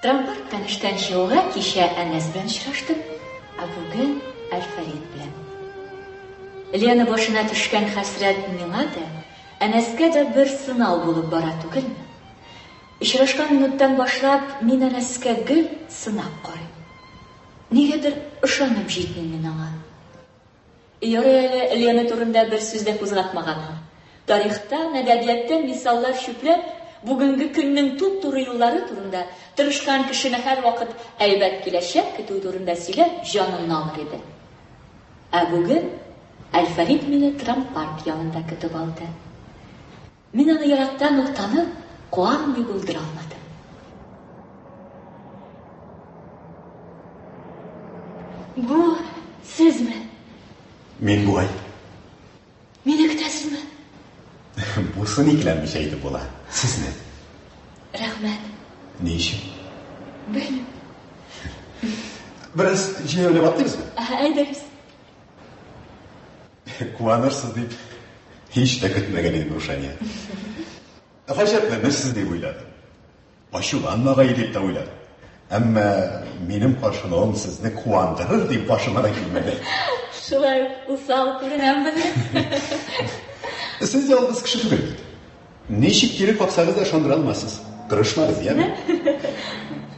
Трамвайдан эштән чыгуга кичә Әнәс белән очраштым, ә бүген Әлфәрит белән. Лена башына төшкән хәсрәт миңа да, Әнәскә дә бер сынау булып бара түгелме? Очрашкан минуттан башлап мин Әнәскә гел сынап карыйм. Нигәдер ышанып җитмим мин аңа. Ярый әле Лена турында бер сүз дә кузгатмаганмын. Тарихтан, әдәбияттан мисаллар чүпләп, бүгенге көннең туп-туры юллары турында тырышкан кешене һәр вакыт әйбәт киләчәк көтү турында сөйләп җанын алыр иде. Ә бүген Әлфәрит мине трампарк янында көтеп алды. Мин аны яраттан ук танып, куанмый булдыра алмадым. Бу сезме? Мин бугай. Мине көтәсезме? Бусын икеләнмичә итеп була. Сезне? Рәхмәт. Ни өчен? Белмим. Бераз җыелып атлыйбызмы? Әйдәгез. Куанырсыз дип һич тә көтмәгән идем, Рушания. Гаҗәпләнерсез дип уйладым. Ачуланмагай дип тә уйладым. Әмма минем каршылавым сезне куандырыр дип башыма да килмәде. Шулай усал күренәмме? Сез ялгыз кеше түгел. Ничек килеп аксагыз да ышандыра алмассыз. Тырышмагыз, яме?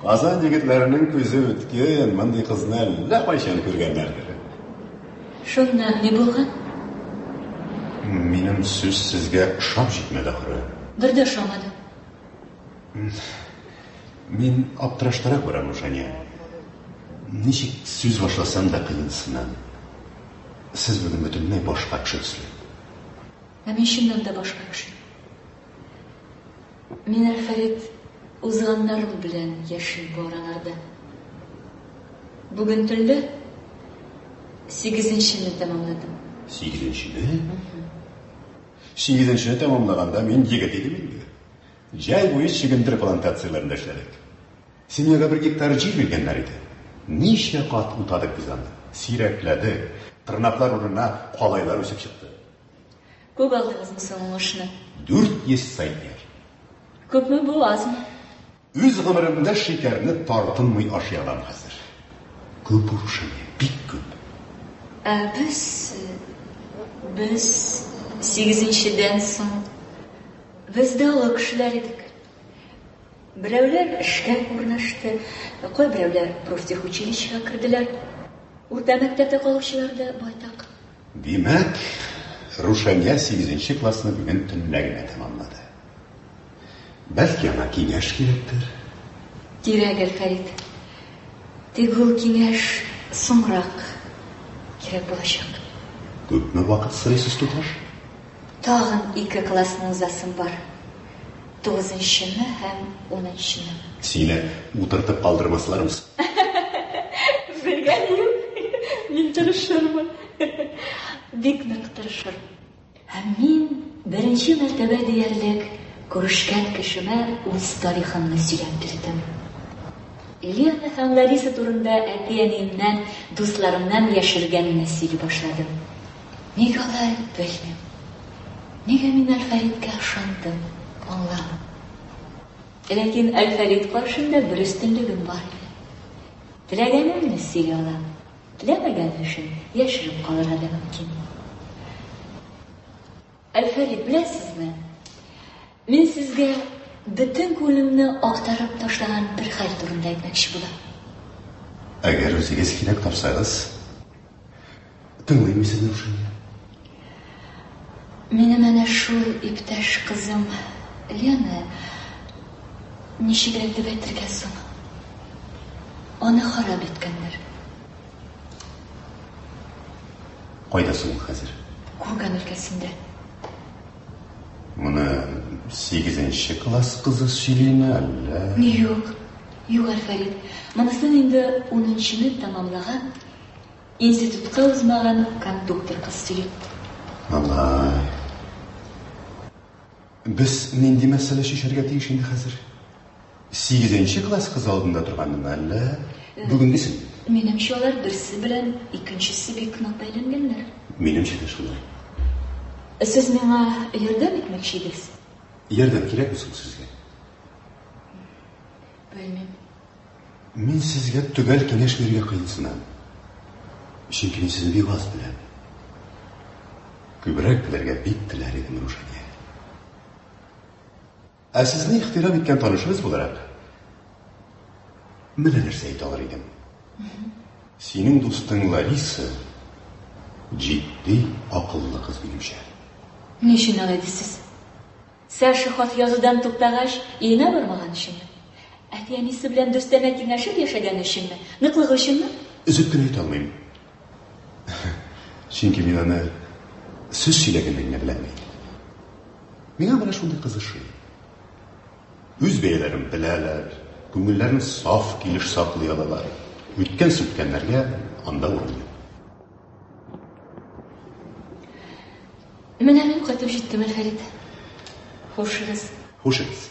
Казан егетләренең күзе үткән, мондый кызны әллә кайчан күргәннәрдер. Шуннан ни булган? Минем сүз сезгә ышап җитмәде ахры. Бер дә ышамады. Мин аптыраштарак барам, Рушания. Ничек сүз башласам да кыенсынам. Сез бүген бөтенләй башка кеше төсле. Мин чыннан да башка кеше. Мин Әлфәрит узганнарым белән яши бараларда. Бүген төнлә 8-нче тәмамладым. 8-нче? 8-нче тәмамлаганда мин егет идем инде. Җай буе чигендер плантацияләрендә эшләдек. Синьяга 1 гектар җир биргәннәр иде. Ничә кат утадык без аны. Сирәкләдек. Тырнаклар урынына калайлар үсеп чыкты. Күп алдыгызмы соң ошны? 400 сантнер. Күпме бу, азмы? Үз гомеремдә шикәрне тартынмый ашый алам хәзер. Күп урышыны, бик күп. Без 8-нчедән соң без дә олы кешеләр идек. Берәүләр эшкә урнашты, кай берәүләр профтехучилищега керделәр. Урта мәктәптә калучылар да байтак. Димәк, Рушания 8-нче классны бүген төнлә генә тәмамлады. Бәлки аңа киңәш кирәктер? Кирәк, Әлфәрит. Тик ул киңәш соңрак кирәк булачак. Күпме вакыт сорыйсыз, туташ? Тагын 2 классны узасым бар. 9-нчыны һәм 10-нчыны. Сине утыртып калдырмаслармыз. Белгән юк. Мин тырышырмын. бик нык тырышыр. Һәм мин беренче мәртәбә диярлек күрешкән кешемә үз тарихымны сөйләп бирдем. Лена һәм Лариса турында әти-әниемнән, дусларымнан яшергәнне сөйли башладым. Нигә алай белмим. Нигә мин Әлфәридкә ышандым? Аңламыйм. Ләкин Әлфәрид каршында бер өстенлегем бар. Теләгәнемне сөйли алам. Теләмәгән өчен яшереп калырга да мөмкин. Әлфәрид, беләсезме? Мин сезгә бөтен күңелемне актарып ташлаган бер хәл турында әйтмәкче булам. Әгәр үзегез кирәк тапсагыз, тыңлыйм сезне Рушания. Минем әнә шул иптәш кызым Лена ничегрәк дип әйтергә соң? Аны харап иткәннәр. Кайда соң хәзер? Курган өлкәсендә. Моны 8-нче класс кызы сөйлиме әллә? Юк, Әлфәрид. Монысын инде 10-нчыны тәмамлаган, институтка узмаган кондуктор кыз сөйли. Алай. Без нинди мәсьәлә шишәргә тиеш инде хәзер? 8-нче класс кыз алдында торганмын әллә? Бүгенгесен? Минемчә алар берсе белән икенчесе бик нык бәйләнгәннәр. Минемчә дә шулай. Сез миңа ярдәм итмәкче идегез? Ярдәм кирәкме соң сезгә? Белмим. Мин сезгә төгәл киңәш бирергә кыенсынам. Чөнки мин сезне бик аз беләм. Күбрәк белергә бик теләр идем, Рушания. Ә сезне ихтирам иткән танышыбыз буларак, менә нәрсә әйтә алыр идем. Синең дустың Лариса җитди, акыллы кыз минемчә. Ничек алай дисез? Сәше хат язудан туктагач, өенә бармаган өченме? Әти-әнисе белән достана киңәшеп яшәгән өченме? Ныклыгы өченме? Өзеп кенә әйтә алмыйм. Чөнки мин аны сүз сөйләгәнне генә беләм. Миңа менә шундый кызышый. Үз бәяләрен беләләр, күңелләрен саф килеш саклый алалар. Үткән-сүткәннәргә анда урын юк. Менә мин кайтып җиттем, Әлфәрид. Хушыгыз. Хушыгыз.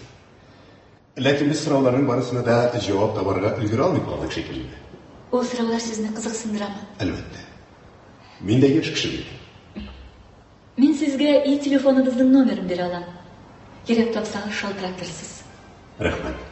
Ләкин без сорауларның барысына да җавап табарга өлгерә алмый калдык шикелле. Ул сораулар сезне кызыксындырамы? Әлбәттә. Мин дә яшь кеше бит. Мин сезгә телефоныбызның номерын бирә алам. Кирәк тапсагыз шалтыратырсыз. Рәхмәт.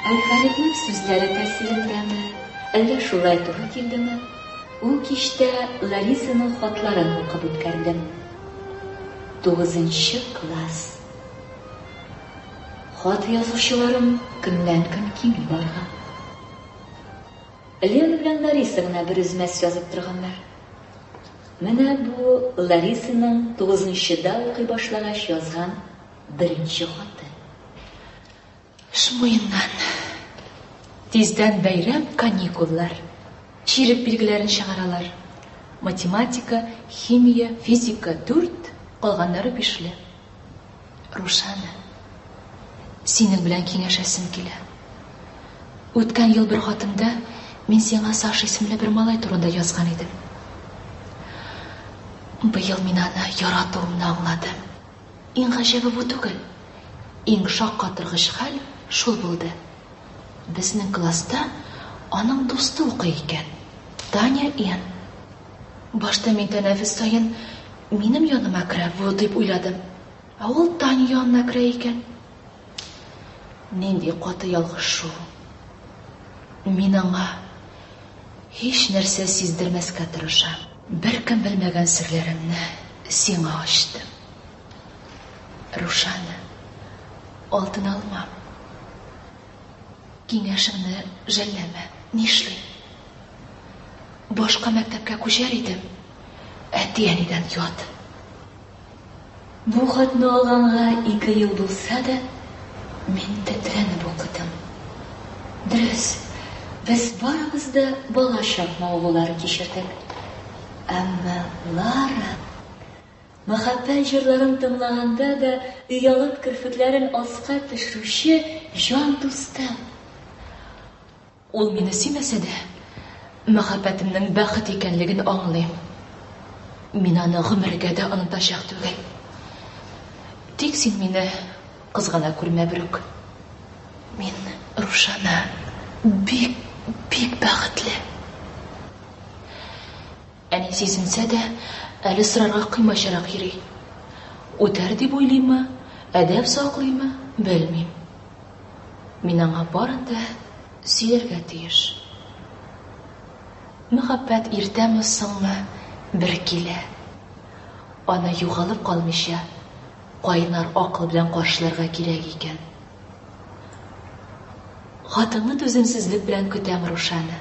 Әлфәриднең сүзләре тәсирендәме, әллә шулай туры килдеме? Ул кичтә Ларисаның хатларын укып үткәрдем. 9-нчы класс. Хат язучыларым көннән-көн кими барган. Лена белән Лариса гына бер үзмәс язып торганнар. Менә бу Ларисаның 9-нчыда укый башлагач язган беренче хаты. Шмуеннан. Тиздән бәйрәм, каникуллар. Чирек билгеләрен чыгаралар. Математика, химия, физика 4, калганнары 5. Рушана, синең белән киңәшәсем килә. Үткән ел бер хатымда мин сиңа Саша исемле бер малай турында язган идем. Быел мин аны яратуымны аңладым. Иң гаҗәбе бу түгел. Иң шаккатыргыч хәл шул булды. Безнең класста аның дусты укый икән. Таня Н. Башта мин тәнәфес саен минем яныма керә бу дип уйладым. Ә ул Таня янына керә икән. Нинди каты ялгыш шул. Мин аңа һич нәрсә сиздермәскә тырышам. Беркем белмәгән серләремне сиңа ачтым. Рушана, алтын алмам. Киңәшеңне жәлләмә. Нишлим? Башка мәктәпкә күчәр идем. Әти-әнидән ят. Бу хатны алганга 2 ел булса да, мин тетрәнеп укыдым. Дөрес, без барыбыз да бала чакмаулары кичердек. Әмма Лара мәхәббәт җырларын тыңлаганда да уялып керфекләрен аска төшерүче җан дустым. Ул мине сөймәсә дә, мәхәббәтемнең бәхет икәнлеген аңлыйм. Мин аны гомергә дә онытачак түгел. Тик син мине кызгана күрмә берүк. Мин Рушана бик бәхетле. Әни сизенсә дә, әле сорарга кыймачарак йөри. Үтәр дип уйлыймы, әдәп саклыймы, белмим. Мин аңа барын да сөйләргә тиеш. Мәхәббәт иртәме соңмы бер килә. Аны югалып калмыйча, кайнар акыл белән каршыларга кирәк икән. Хатыңны түземсезлек белән көтәм, Рушана.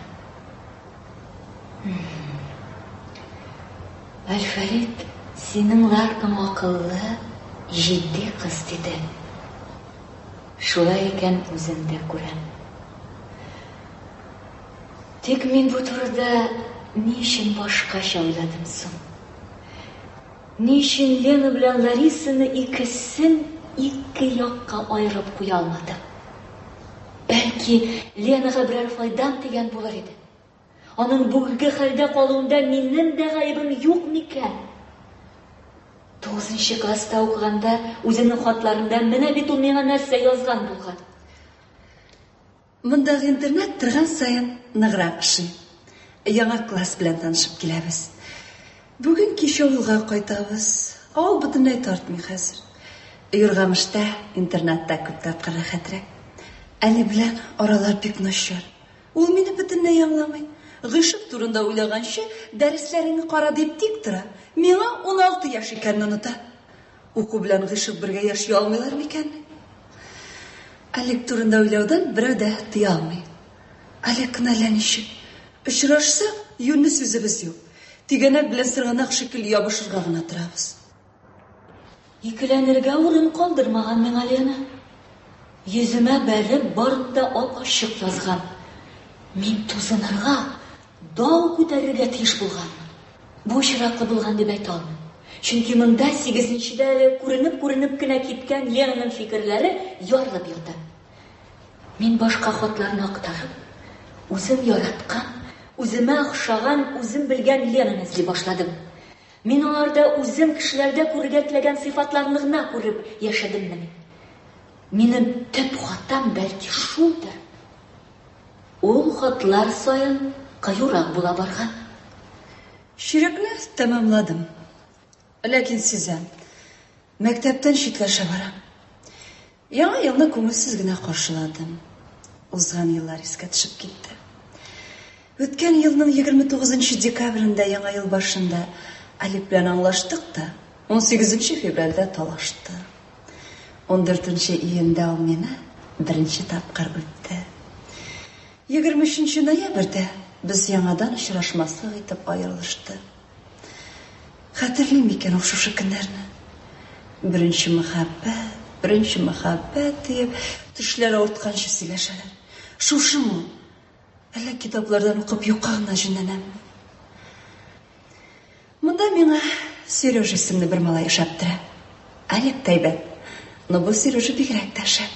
Әлфәрит, синең Ларкам акыллы, җитди кыз диде. Шулай икән үзем дә күрәм. Тик мин бу турыда ни өчен башкача уйладым соң? Ни өчен Лена белән Ларисаны икесен ике якка айырып куя алмадым? Бәлки, Ленага берәр файдам тигән булыр иде. Аның бүгенге хәлдә калуында минем дә гаебем юк микән? 9нчы класста укыганда үзенең хатларында менә бит ул миңа нәрсә язган булган. Мондагы интернет торган саен ныграк эшли. Яңа класс белән танышып киләбез. Бүген кич авылга кайтабыз. Авыл бөтенләй тартмый хәзер. Юргамышта интернетта күп тапкыр хәтрәк. Әле белән аралар бик начар. Ул мине бөтенләй аңламый. Гыйшык турында уйлаганчы, дәресләреңне кара дип тик тора. Миңа 16 яшь икәнне оныта. Уку белән гыйшык бергә яши алмыйлар микән? Әлек турында уйлаудан берәү дә тыя алмый. Әлек кына ничек? Очрашса, юнны сүзебез юк. Тигәнәк белән сырганак шикелле ябышырга гына торабыз. Икеләнергә урын калдырмаган миңа Лена. Йөземә бәреп барында ап-ачык язган. Мин тузынырга, дау күтәрергә тиеш булган. Бу очраклы булган дип әйтә алмыйм. Чөнки монда 8нчедә күренеп кенә киткән Ленаның фикерләре ярылып ята. Мин башка хатларны актарып, үзем яраткан, үземә охшаган, үзем белгән Ленаны эзли башладым. Мин аларда үзем кешеләрдә күрергә теләгән сыйфатларны гына күреп яшәдемме? Минем төп хатам бәлки шулдыр. Ул хатлар саен каюрак була барган. Ширекне тәмамладым. Ләкин сизәм, мәктәптән читләшә барам. Яңа елны күңелсез генә каршыладым. Узган еллар искә төшеп китте. Үткән елның 29 декабрендә яңа ел башында Алип белән аңлаштык та, 18 февральдә талашты. 14 июньдә ул мине беренче тапкыр үтте. 23 ноябрьдә без яңадан очрашмаслык итеп аерылышты. Хәтерлим икән ул шушы көннәрне. Беренче мәхәббәт дип төшләр авыртканчы сөйләшәләр. Шушымы? Әллә китаплардан укып юкка гына җинәнәм. Монда миңа Сережа исемле бер малай эшләп тора. Алик тәйбәт. Но бу Сережа бигрәк тә шәп.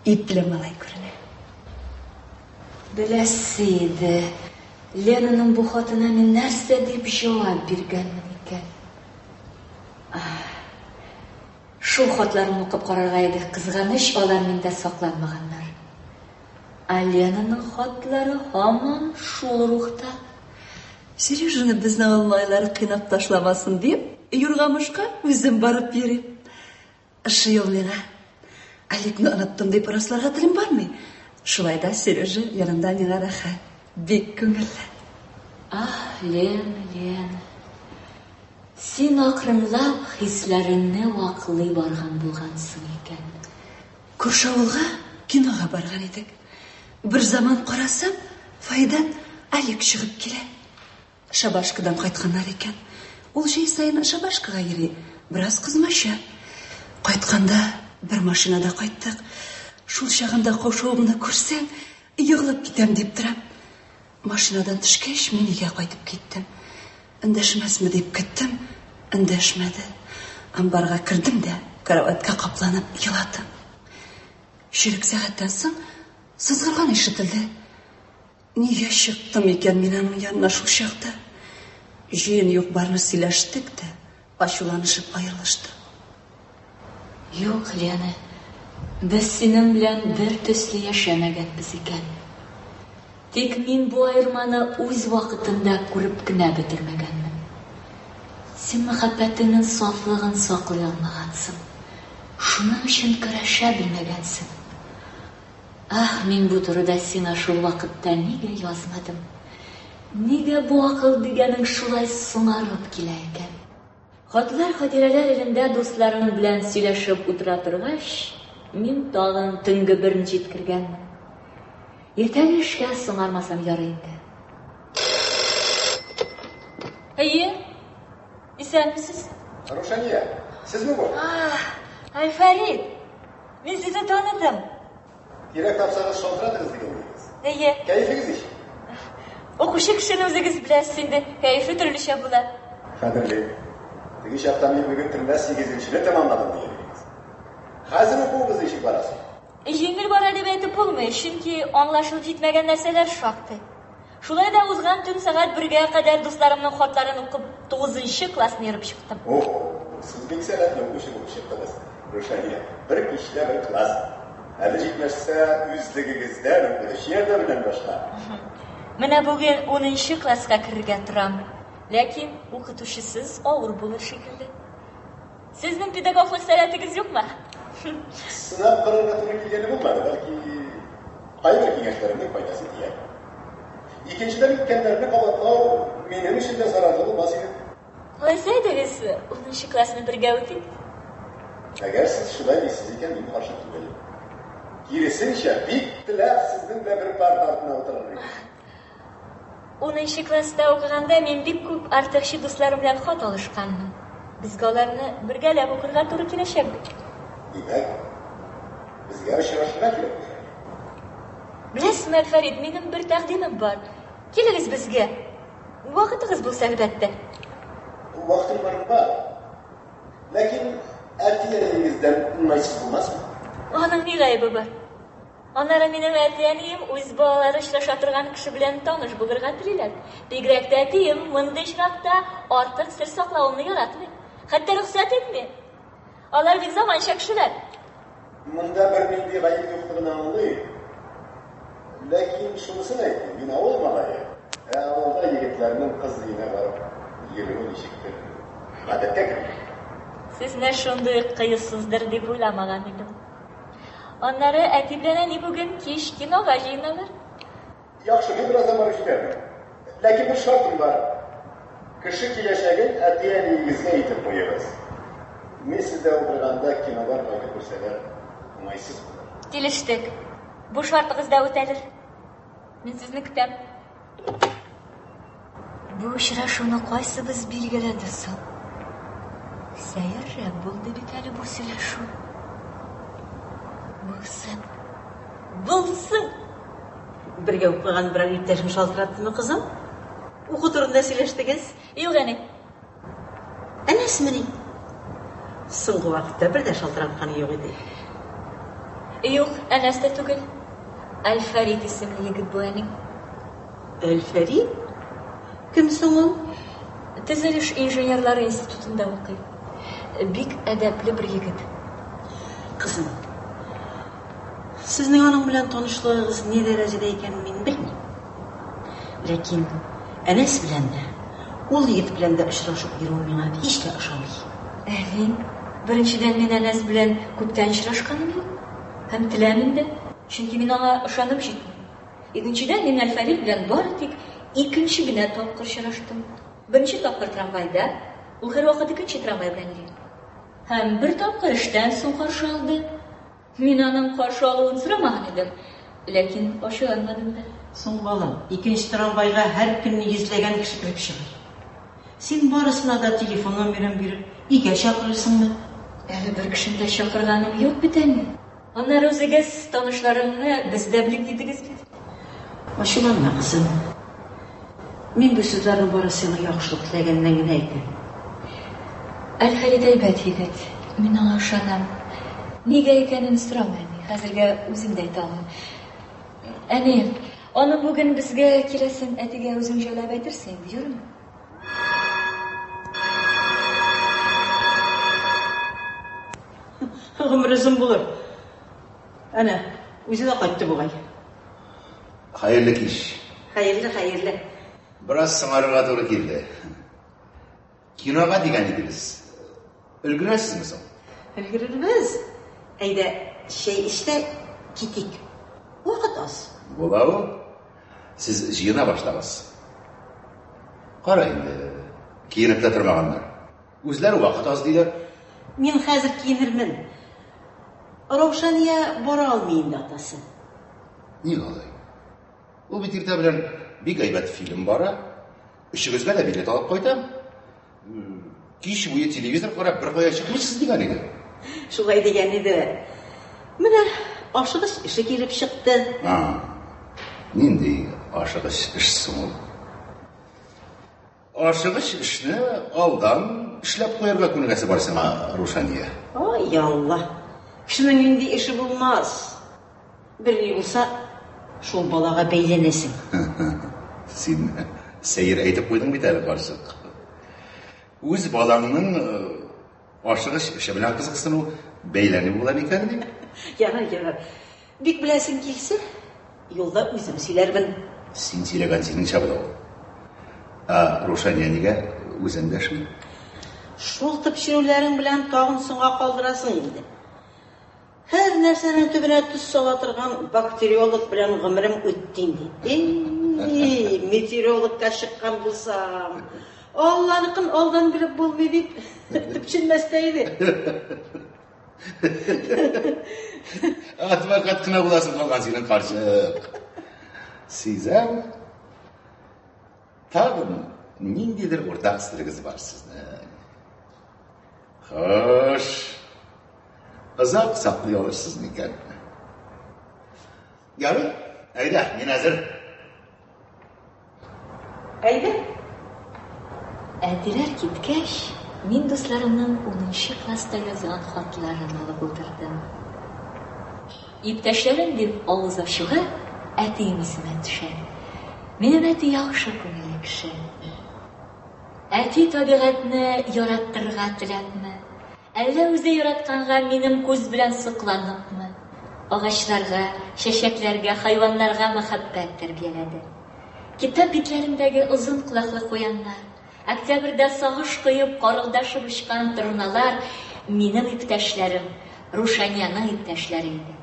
Ипле малай күренә. Беләсе иде, Ленаның бу хатына мин нәрсә дип җавап биргәнмен икән? Шул хатларын укып карарга иде, кызганыч, алар миндә сакланмаганнар. Ленаның хатлары һаман шул рухта. Сережаны безнең алмайлар кыйнап ташламасын дип, Юргамышка үзем барып йөрим. Эше юк миңа. Аликны оныттым дип расларга телем бармый. Шулай да Сережа янында миңа рәхәт, бик күңелле. Лена. Син акрынлап хисләреңне ваклый барган булгансың икән. Күрше авылга кинога барган идек. Бер заман карасам, файдан Алик чыгып килә. Шабашкадан кайтканнар икән. Ул җәй сайын Шабашкага йөри, бераз кызмаша. Кайтканда бер машинада кайттык. Шул чагында каушавымны күрсәң, Yığılıp gitem deyip duram. Машинадан түшкәч, мин өйгә кайтып киттем. Эндәшмәсме дип көттем, эндәшмәде. Амбарга кердем дә, караватка капланып еладым. Ширек сәгатьтән соң сызгырган ишетелде. Нигә чыктым икән мин аның янына шул чакта? Җыен юк-барны сөйләштек тә, ачуланышып аерылыштык. Юк, Лена, без синең белән бер төсле яшәмәгәнбез икән. Тик мин бу аерманы үз вакытында күреп кенә бетермәгәнмен. Син мәхәббәтеңнең сафлыгын саклый алмагансың. Шуның өчен көрәшә белмәгәнсең. Мин бу турыда сиңа шул вакытта нигә язмадым? Нигә бу акыл дигәнең шулай соңарып килә икән? Хатлар хатирәләр элендә дусларым белән сөйләшеп утыра торгач, мин тагын төнге берне җиткергәнмен. Иртәгә эшкә соңармасам ярый инде. Исәнмесез? Рушания, сезме бу? Фәрит, мин сезне таныдым. Кирәк тапсагыз шалтыратыгыз дигән. Кәефегез ничек? Укучы кешене үзегез беләсез инде, кәефе төрлечә була. Кадерле, теге чакта мин бүген төнлә 8-нчене тәмамладым дигәнегез. Хәзер укуыгыз ничек барасы? Җиңел бара дип әйтеп булмый, чөнки аңлашылып җитмәгән нәрсәләр шактый. Шулай да узган төн сәгать 1-гә кадәр дусларымның хатларын укып 9-нчы классны йөреп чыктым. Сез бик сәләтле укучы булып чыктыңыз. Рушания, бер кичтә бер класс. Әле җитмәсә, үзлегегездән укыш ярда белән башка. Менә бүген 10-нчы класска керергә торам. Ләкин укытучысыз авыр булыр шикелле. Сезнең педагоглык сәләтегез юкмы? Сынап карарга туры килгәне булмады, бәлки кайбер киңәшләремнең файдасы тияр. Икенчедән үткәннәрне кабатлау минем өчен дә зарарлы булмас иде. Алайса әйтегез, 10-нчы классны бергә үтик. Әгәр сез шулай дисез икән, мин каршы түгел. Киресенчә, бик теләп сезнең дә бер парта артына утырыр идем. 10-нчы класста укыганда мин бик күп артыкчы дусларым белән хат алышканмын. Безгә аларны бергәләп укырга туры киләчәк бит. Димәк, безгә очрашырга кирәк. Беләсезме, Фәрит, минем бер тәкъдимем бар. Килегез безгә. Вакытыгыз булса, әлбәттә. Вакытым бар. Ләкин әтиеңездән уңайсыз булмасмы? Аның ни гаебе бар? Аннары минем әтиәнием үз балалары очраша торган кеше белән таныш булырга телиләр. Бигрәк тә әтием мондый очракта артык сер саклауны яратмый. Хәтта рөхсәт итми. Алар бик заманча кешеләр. Монда бер нинди гаеп юклыгын аңлый. Ләкин шунысын әйтте, мин авыл малае. Авылда егетләрнең кыз өенә барып йөрүе ничектер? Гадәткә керә. Сез нә шундый кыюсыздыр дип уйламаган идем. Аннары әти белән әни бүген кич кинога җыеналар. Яхшы, мин бераздан барып җитәрмен. Ләкин бер шартым бар. Кеше киләчәген әти-әниегезгә әйтеп куегыз. Мин сездә утырганда кинолар кайтып күрсәләр, уңайсыз булыр. Килештек. Бу шартыгыз да үтәлер. Мин сезне көтәм. Бу очрашуны кайсыбыз билгеләде соң? Сәеррәк булды бит әле бу сөйләшү. Булсын. Бергә укыган бер иптәшем шалтыраттымы, кызым? Уку турында сөйләштегез? Юк, әни. Әнәсме ни? Соңгы вакытта бер дә шалтыратканы юк иде. Юк, әнәс тә түгел. Әлфәрит исемле егет бу, әни. Әлфәрит? Кем соң ул? Төзелеш инженерлары институтында укый. Бик әдәпле бер егет. Кызым, сезнең аның белән танышлыгыгыз ни дәрәҗәдә икәнен мин белмим. Ләкин әнәс белән дә, ул егет белән дә очрашып йөрү миңа һич тә ошамый. Әни, беренчедән мин әнәс белән күптән очрашканым юк. Һәм теләмим дә, чөнки мин аңа ышанып җитмим. Икенчедән мин Әлфәрит белән бары тик икенче генә тапкыр очраштым. Беренче тапкыр трамвайда, ул һәрвакыт икенче трамвай белән йөри. Һәм бер тапкыр эштән соң каршы алды. Мин аның каршы алуын сорамаган идем, ләкин ачуланмадым да. Соң балам, икенче трамвайга һәр көнне йөзләгән кеше килеп чыгыр. Син барысына да телефон номерын биреп, игә чакырырсыңмы? Әле бер кешене дә чакырганым юк бит әни. Аннары үзегез танышларыңны бездә белеп китегез бит. Ачуланма, кызым. Мин бу сүзләрне барысына яхшылык теләгәннән генә әйтәм. Әлхәлит әйбәт егет. Мин аңа ышанам. Нигә икәнен сорамый. Хәзергә үзем дә әйтә алмыйм. Әни, аны бүген безгә киләсен әтигә үзең җайлап әйтерсең, юрмы? Гомер узын булыр. Әнә, үзе дә кайтты бугай. Hayırlı iş. Хәерле. Biraz sınarığa doğru girdi. Kinoga digen idiniz. Ülgürsüz mü son? Өлгерербез. Әйдә, işte китик. Вакыт аз. Bola o. Siz jiyina başlamaz. Qara endi. Kiyinib de turmaganlar. O'zlari vaqt az deylar. Мин хәзер киенермен. Равшания бара алмыйм атасы. Ни алай? O bitirdə bilən bir qeybət film bara. Işıqızga da bilet alıb qoydum. Kiş buyu televizor qarab bir qoya çıxmışsınız degan edi. Шулай дигән иде. Менә ашыгыч ише килеп чыкты. Нинди ашыгыч эш соң ул? Ашыгыч эшне алдан эшләп куярга күнегәсе бар сиңа, Рушания. Ай Алла. Кешенең нинди эше булмас. Бер ни булса, шул балага бәйләнәсең. Син сәйер әйтеп куйдың бит әле карчык. Үз балаңның ашыгыч эше белән кызыксыну бәйләнеп була микән ди? Ярар. Бик беләсең килсә, юлда үзем сөйләрмен. Син сөйләгән синең чабыда ул. Рушания нигә үзендәшми? Шул тепшерүләрең белән тагын соңга калдырасың инде. Һәр нәрсәнең төбенә төс сала торган бактериолог белән гомерем үтте инде. Метеорологка чыккан булсам, Алланыкын алдан билеп булмый дип төпченмәстә иде. Advokat kına bulasın kalgan senin karşılık. Sizem tağım nindidir ortak sırgız var sizden. Hoş. Azak saklıyorsunuz niken. Yarın, ayda, min hazır. Ayda? Әтиләр киткәч, мин дусларымның 10нчы класста язган хатларын алып утырдым. Иптәшләрем дип авыз ачуга, әтием исемә төшә. Минем әти яхшы күңелле кеше. Әти табигатьне яраттырга теләпме? Әллә үзе яратканга минем күз белән сокланыкмы? Агачларга, чәчәкләргә, хайваннарга мәхәббәт тәрбияләде. Китап битләрендәге озын кулаклы куяннар, октябрьдә сагыш кыеп карылдашып очкан торналар минем иптәшләрем, Рушанияның иптәшләре иде.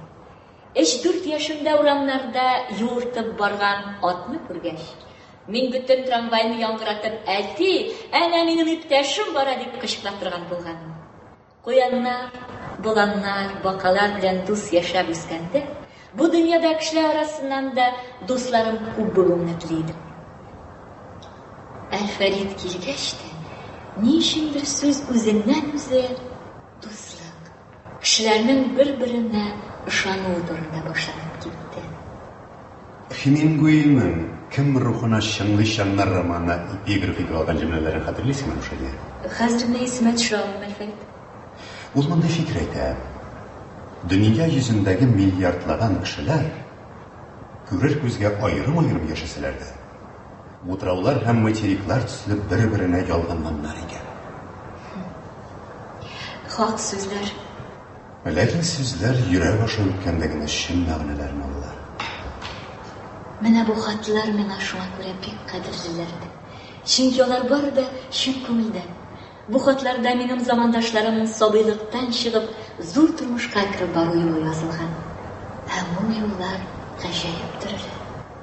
3-4 яшымда урамнарда юыртып барган атны күргәч, мин бөтен трамвайны яңгыратып, әти, әнә минем иптәшем бара дип кычкырып торган булганым. Куяннар, боланнар, бакалар белән дус яшәп үскәндә, бу дөньяда кешеләр арасыннан да дусларым күп булуын телидем. Әлфәрит килгәч тә, ни өчендер сүз үзеннән-үзе дуслык, кешеләрнең бер-беренә ышануы турында башланып китте. Хемингуейның «Кем рухына шыңлый-шаңнар» романы эпиграфига алган җөмләләрен хәтерлисеңме, Рушания? Хәзер менә исемә төшә алмыйм, Әлфәрит. Ул мондай фикер әйтә. Дөнья йөзендәге миллиардлаган кешеләр күрер күзгә аерым-аерым яшәсәләр дә, утраулар һәм материклар төсле бер-беренә ялганганнар икән. Хак сүзләр. Ләкин сүзләр йөрәк аша үткәндә генә чын мәгънәләрен ала. Менә бу хатлар миңа шуңа күрә бик кадерлеләр. Чөнки алар бары да чын күңелдән. Бу хатларда минем замандашларымның сабыйлыктан чыгып, зур тормышка кире бару юлы язылган. Һәм бу юллар гаҗәеп төрле.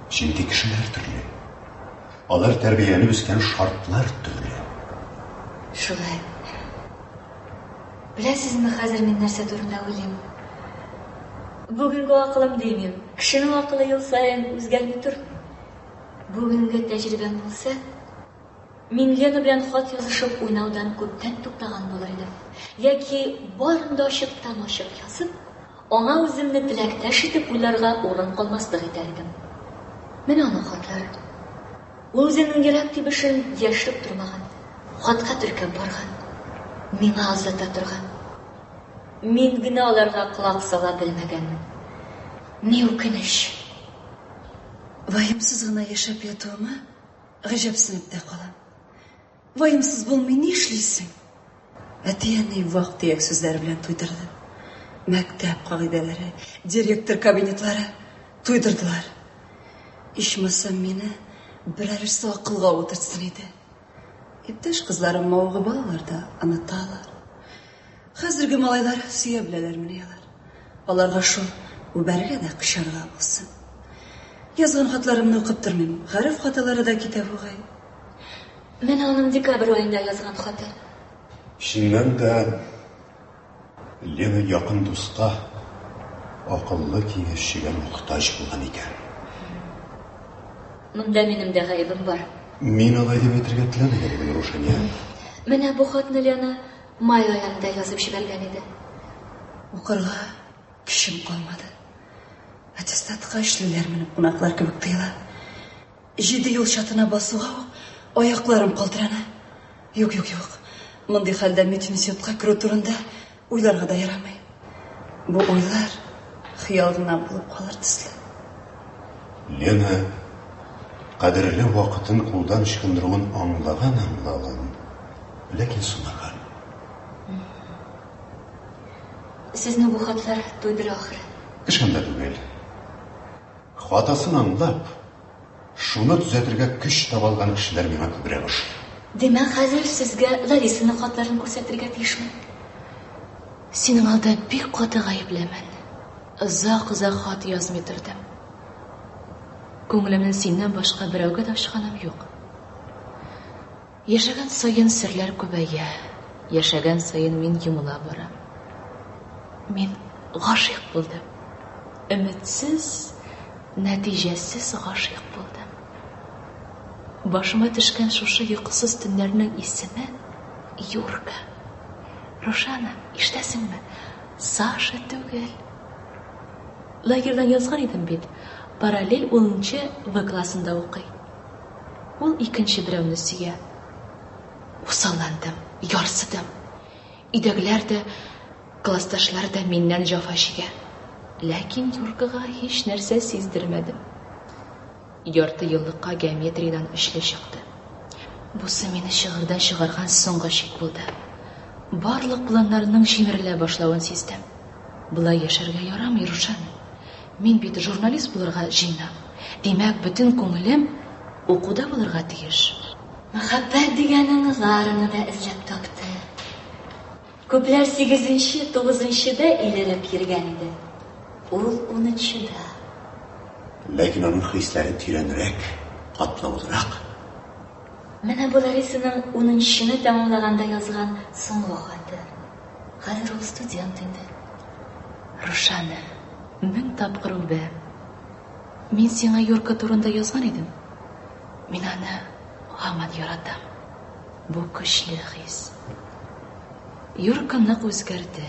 Чөнки кешеләр төрле. Алар тәрбияләнеп үскән шартлар төрле. Шулай. Беләсезме, хәзер мин нәрсә турында уйлыйм? Бүгенге акылым димим. Кешенең акылы ел саен үзгәрми тор. Бүгенге тәҗрибәм булса, мин Лена белән хат язышып уйнаудан күптән туктаган булыр идем. Яки барында ачыктан-ачык язып, аңа үземне теләктәш итеп уйларга урын калмаслык итәр идем. Мен аның хатлары. Ул үзенең йөрәк тибешен яшереп тормаган. Хатка төркәп барган. Миңа азата торган. Мин генә аларга колак сала белмәгәнмен. Ни үкенеч. Ваемсыз гына яшәп ятуыма гаҗәпсенеп тә калам. Ваемсыз булмый ни эшлисең? Әтиәнне вак-төяк сүзләр белән туйдырды. Мәктәп кагыйдәләре, директор кабинетлары туйдырдылар. Ичмасам мине берәрсе акылга утыртсын иде. Иптәш кызларым маугы балалар да оныталар. Хәзерге малайлар сөя беләләр менәләр. Аларга шул үбәргә дә кычарга булсын. Язган хатларымны укып тормыйм. Гариф хаталары да китә бугай. Мен аның декабрь аенда язган хаты. Чыннан да Лена якын дуска, акыллы киңәшчегә мохтаҗ булган икән. Монда минем дә гаебем бар. Мин алай дип әйтергә теләмәгән, Рушания. Менә бу хатны Лена май аенда язып җибәргән иде. Укырга көчем калмады. Аттестатка эшлиләр минем кунаклар кебек тыела. 7 ел чатына басуга аякларым калтырана. Юк. Мондый хәлдә мединститутка керү турында уйларга да ярамый. Бу уйлар хыял гына булып калыр төсле. Лена кадерле вакытын кулдан ычкындыруын аңлаган, ләкин сунаган. Сезне бу хатлар туйдыра ахры. Ышанда түгел. Хатасын аңлап, шуны төзәтергә көч таба алган кешеләр миңа күбрәк ошый. Демәк, хәзер сезгә Ларисаның хатларын күрсәтергә тиешмен. Синең алда бик каты гаепләмен. Озак хат язмый тордым. Күңелемнән синнән башка берәүгә дә ачканым юк. Яшәгән саен серләр күбәя. Яшәгән саен мин йомыла барам. Мин гашыйк булдым. Өметсез, нәтиҗәсез гашыйк булдым. Башыма төшкән шушы йокысыз төннәрнең исеме Юрка. Рошана, ишетәсеңме? Саша түгел. Лагерьдан язган идем бит. Параллель 10-нчы В классында укый. Ул икенче берәүне сөя. Усалландым, ярсыдым. Өйдәгеләр дә, классташлар да миннән җафа чигә. Ләкин Юркага һич нәрсә сиздермәдем. Ярты еллыкка геометриядән эшле чыкты. Бусы мине шигырьдән чыгарган соңгы чик булды. Барлык планнарның җимерелә башлавын сиздем. Булай яшәргә ярамый, Рушан. Мин бит журналист булырга җыенам. Димәк, бөтен күңелем укуда булырга тиеш. Мәхәббәт дигәнең гарыны да эзләп тапты. Күпләр 8-нче, 9-нчыда илереп йөргән иде. Ул 10-нчыда. Ләкин аның хисләре тирәнрәк, катлаулырак. Менә бу Ларисаның 10-нчыны тәмамлаганда язган соңгы хаты. Хәзер ул студент инде. Рушана, 1000 тапкыр үбә. Мин сиңа Юрка турында язган идем. Мин аны һаман яратам. Бу көчле хис. Юрка нык үзгәрде.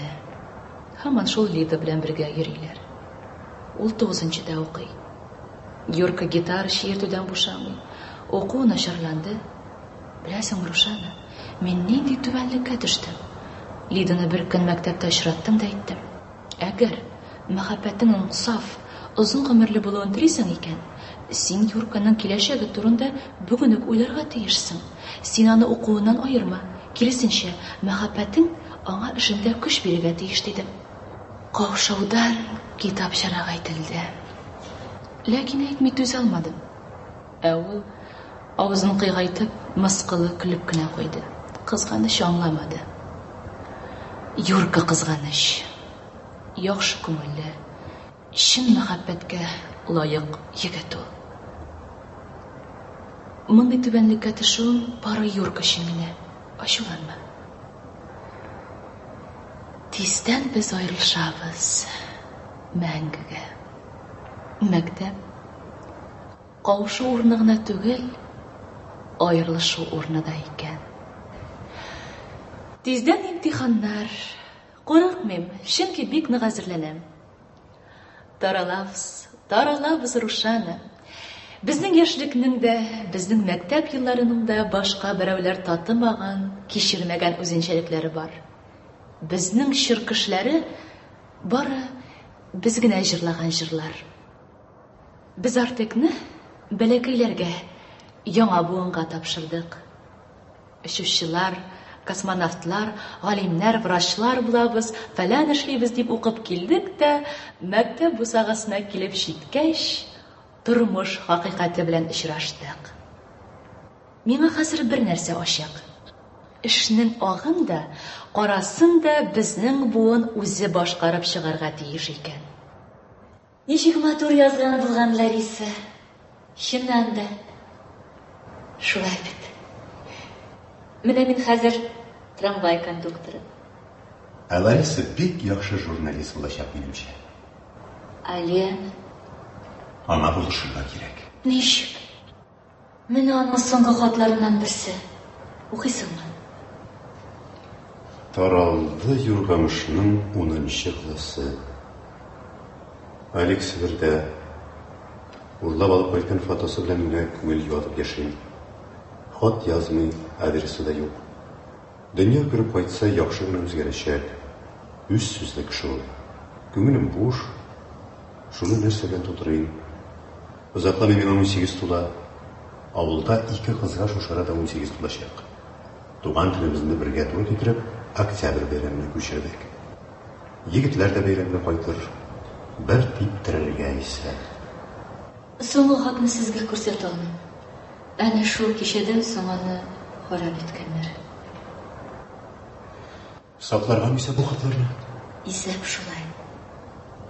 Һаман шул Лида белән бергә йөриләр. Ул 9-нчыда укый. Юрка гитара шиертүдән бушамый. Уку начарланды. Беләсең, Рушана, мин нинди түбәнлеккә төштем. Лиданы бер көн мәктәптә очраттым да әйттем. Әгәр мәхәббәтеңнең саф, озын гомерле булуын телисең икән, син Юрканың киләчәге турында бүген үк уйларга тиешсең. Син аны укуыннан аерма. Киресенчә, мәхәббәтең аңа эшендә көч бирергә тиеш дидем. Каушаудан китап чарага әйтелде. Ләкин әйтми түзә алмадым. Ул авызын кыйгайтып, мыскылы көлеп кенә куйды. Кызганыч аңламады. Юрка кызганыч. Яхшы күңелле, чын мәхәббәткә лаек егет ул. Мондый түбәнлеккә төшүем бары Юрка өчен генә. Ачуланма. Тиздән без аерылышабыз. Мәңгегә. Мәктәп кауышу урыны гына түгел, аерылышу урыны да икән. Тиздән имтиханнар. Курыкмыйм, чөнки бик нык әзерләнәм. Таралабыз, Рушана. Безнең яшьлекнең дә, безнең мәктәп елларының да башка берәүләр татымаган, кичермәгән үзенчәлекләре бар. Безнең чиркешләре бары без генә җырлаган җырлар. Без артыкны бәләкәйләргә, яңа буынга тапшырдык. Очучылар, космонавтлар, галимнәр, врачлар булабыз, фәлән эшлибез дип укып килдек тә, мәктәп бусагасына килеп җиткәч, тормыш хакыйкате белән очраштык. Миңа хәзер бер нәрсә ачык. Эшнең агын да, карасын да безнең буын үзе башкарып чыгарга тиеш икән. Ничек матур язган булган Лариса. Чыннан да. Шулай бит. Менә мин хәзер трамвай кондукторы. Лариса бик яхшы журналист булачак минемчә. Ален. Аңа булышырга кирәк. Ничек? Менә аның соңгы хатларыннан берсе. Укыйсыңмы? Таралды юргамышның 10-нчы классы. Алекс Вердә урлап алып кайткан фотосы белән генә күңел ятып яши. Хат язмый, адресы да юк. Дөнья күреп кайтса яхшы гына үзгәрәчәк. Үз сүзлек шул. Күңелем буш. Шуны нәрсә белән тутырыйм? Озакламый миңа 18 тула. Авылда 2 кызга шушарада 18 тулачак. Туган телебезне бергә туй итеп, октябрь бәйрәменә күчердек. Егетләр дә бәйрәмгә кайтыр. Бер типтерергә исә. Соңгы хатны сезгә күрсәтә алмыйм. Әнә шул кичәдән соң аны харап иткәннәр. Сакларга мисә бу хатларны? Исәп шулай.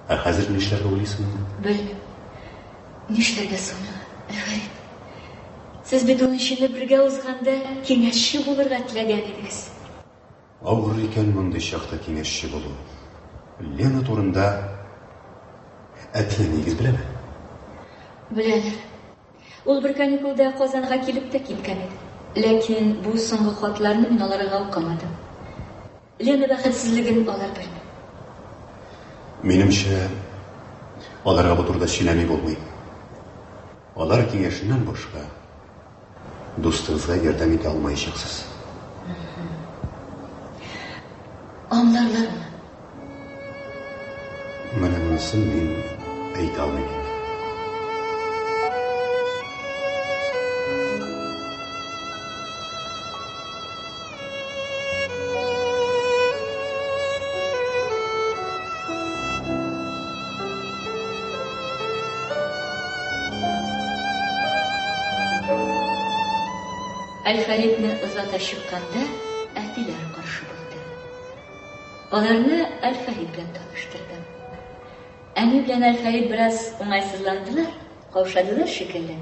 Хәзер нишләргә уйлыйсың? Белмим. Нишләргә соң? Фәрит. Сез бит ул эшне бергә узганда киңәшче булырга теләгән идегез. Авыр икән мондый чакта киңәшче булу. Лена турында әтне нигез беләме? Беләләр. Ул бер каникулда Казанга килеп тә киткән иде. Ләкин бу соңгы хатларны мин аларга укымадым. Лена бәхетсезлеген алар белми. Минемчә, аларга бу турыда сөйләми булмый. Алар киңәшеннән башка дустыгызга ярдәм итә алмаячаксыз. Аңларлармы? Менә монысын мин әйтә алмыйм. Әл-Фәритне озата чыкканда, әтиләр каршы булды. Аларны Әл-Фәрит белән таныштырдым. Әни белән Әл-Фәрит бераз уңайсызландылар, каушадылар шикелле.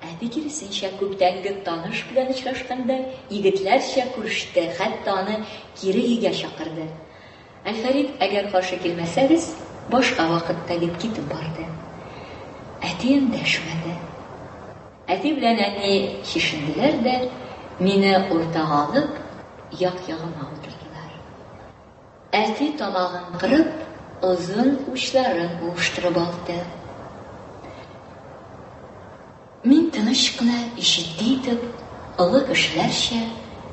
Әти киресенчә күптәнге таныш белән очрашканда, егетләрчә күреште, хәтта аны кире өйгә чакырды. Әл-Фәрит, әгәр каршы килмәсәгез, башка вакытта дип китеп барды. Әти эндәшмәде. Әти белән әни чишенделәр дә, мине уртага алып, як-ягыма утырдылар. Әти тамагын кырып, озын учларын уштырып алды. Мин тыныч кына ишетти итеп, олы кешеләрчә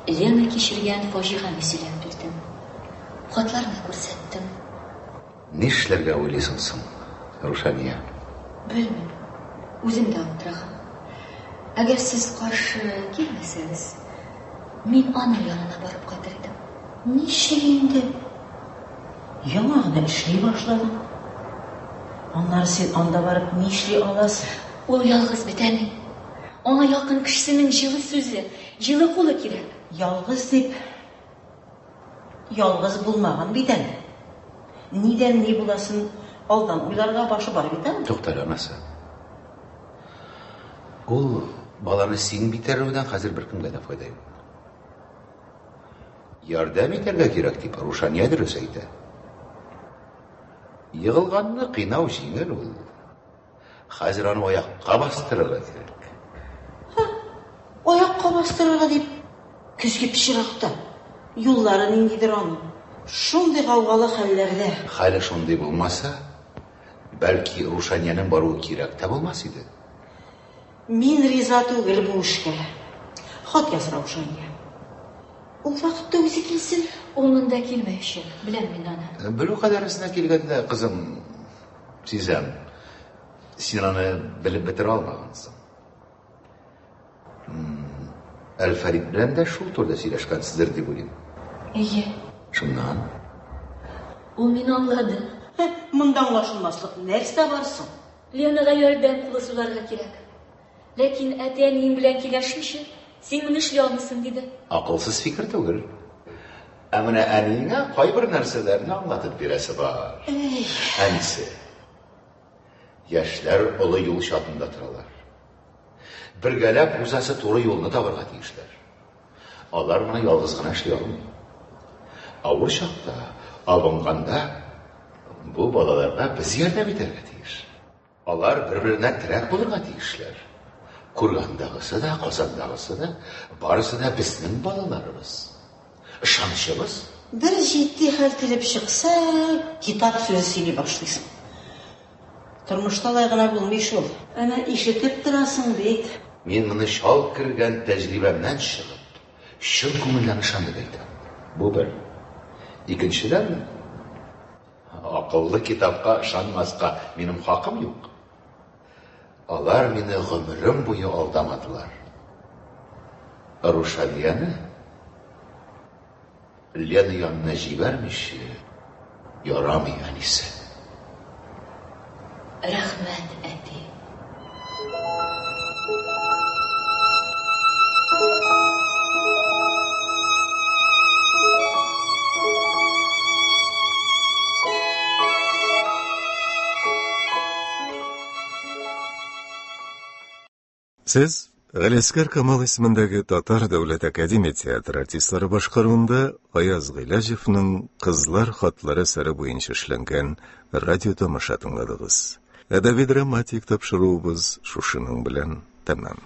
Лена кичергән фаҗиганы сөйләп бирдем. Хатларны күрсәттем. Нишләргә уйлыйсың соң, Рушания? Белмим. Үзем дә утырам. Әгәр сез каршы килмәсәгез, мин аның янына барып кайтыр идем. Ничек инде? Яңа гына эшли башладың. Аннары сен анда барып нишли аласың? Ул ялгыз бит әни. Аңа якын кешесенең җылы сүзе, җылы кулы кирәк. Ялгыз дип. Ялгыз булмаган бит әле. Нидән ни буласын алдан уйларга башы бар бит әле. Туктар, анасы. Ул баланы син битәрүдән хәзер беркемгә дә файда юк. Ярдәм итәргә кирәк дип Рушания дөрес әйтә. Йыгылганны кыйнау җиңел ул. Хәзер аны аякка бастырырга кирәк. Аякка бастырырга дип көзге пычракта. Юллары ниндидер аның. Шундый гаугалы хәлләрдә. Хәле шундый булмаса, бәлки Рушанияның баруы кирәк тә булмас иде. Мин риза түгел бу эшкә. Хат яз Раушанга. Ул вакытта үзе килсен. Ул монда килмәйче, беләм мин аны. Белү кадәресенә килгәндә, кызым, сизәм, син аны белеп бетерә алмагансың. Әлфәрит белән дә шул турыда сөйләшкәнсездер дип уйлыйм. Әйе. Шуннан? Ул мине аңлады. Монда аңлашылмаслык нәрсә бар соң? Ленага ярдәм кулы сузарга кирәк. Ләкин әтиәнең белән килешмичә, син моны эшли алмыйсың диде. Акылсыз фикер түгел. Ә менә әниеңә кайбер нәрсәләрне аңлатып бирәсе бар. Әнисе, яшьләр олы юл чатында торалар. Бергәләп үзәсе туры юлны табырга тиешләр. Алар моны ялгыз гына эшли алмый. Авыр чакта, абынганда, бу балаларга без ярдәм итәргә тиеш. Алар бер-беренә терәк булырга тиешләр. Кургандагысы да, Казандагысы да, барысы да безнең балаларыбыз. Ышанычыбыз. Бер җитди хәл килеп чыкса, китап сүзе сөйли башлыйсың. Тормышта алай гына булмый шул. Әнә ишетеп торасың бит. Мин моны чал кергән тәҗрибәмнән чыгып, чын күңелдән ышанып әйтәм. Бу бер. Икенчедән, акыллы китапка ышанмаска минем хакым юк. Алар мине гомерем буе алдамадылар. Рушадияны Лена янына җибәрмичә ярамый, әнисе. Рәхмәт, әти. Сез Галиәскәр Камал исемендәге Татар дәүләт академия театры артистлары башкаруында Аяз Гыйләҗевнең «Кызлар хатлары» әсәре буенча эшләнгән радио тамаша тыңладыгыз. Әдәби драматик тапшыруыбыз шушының белән тәмам.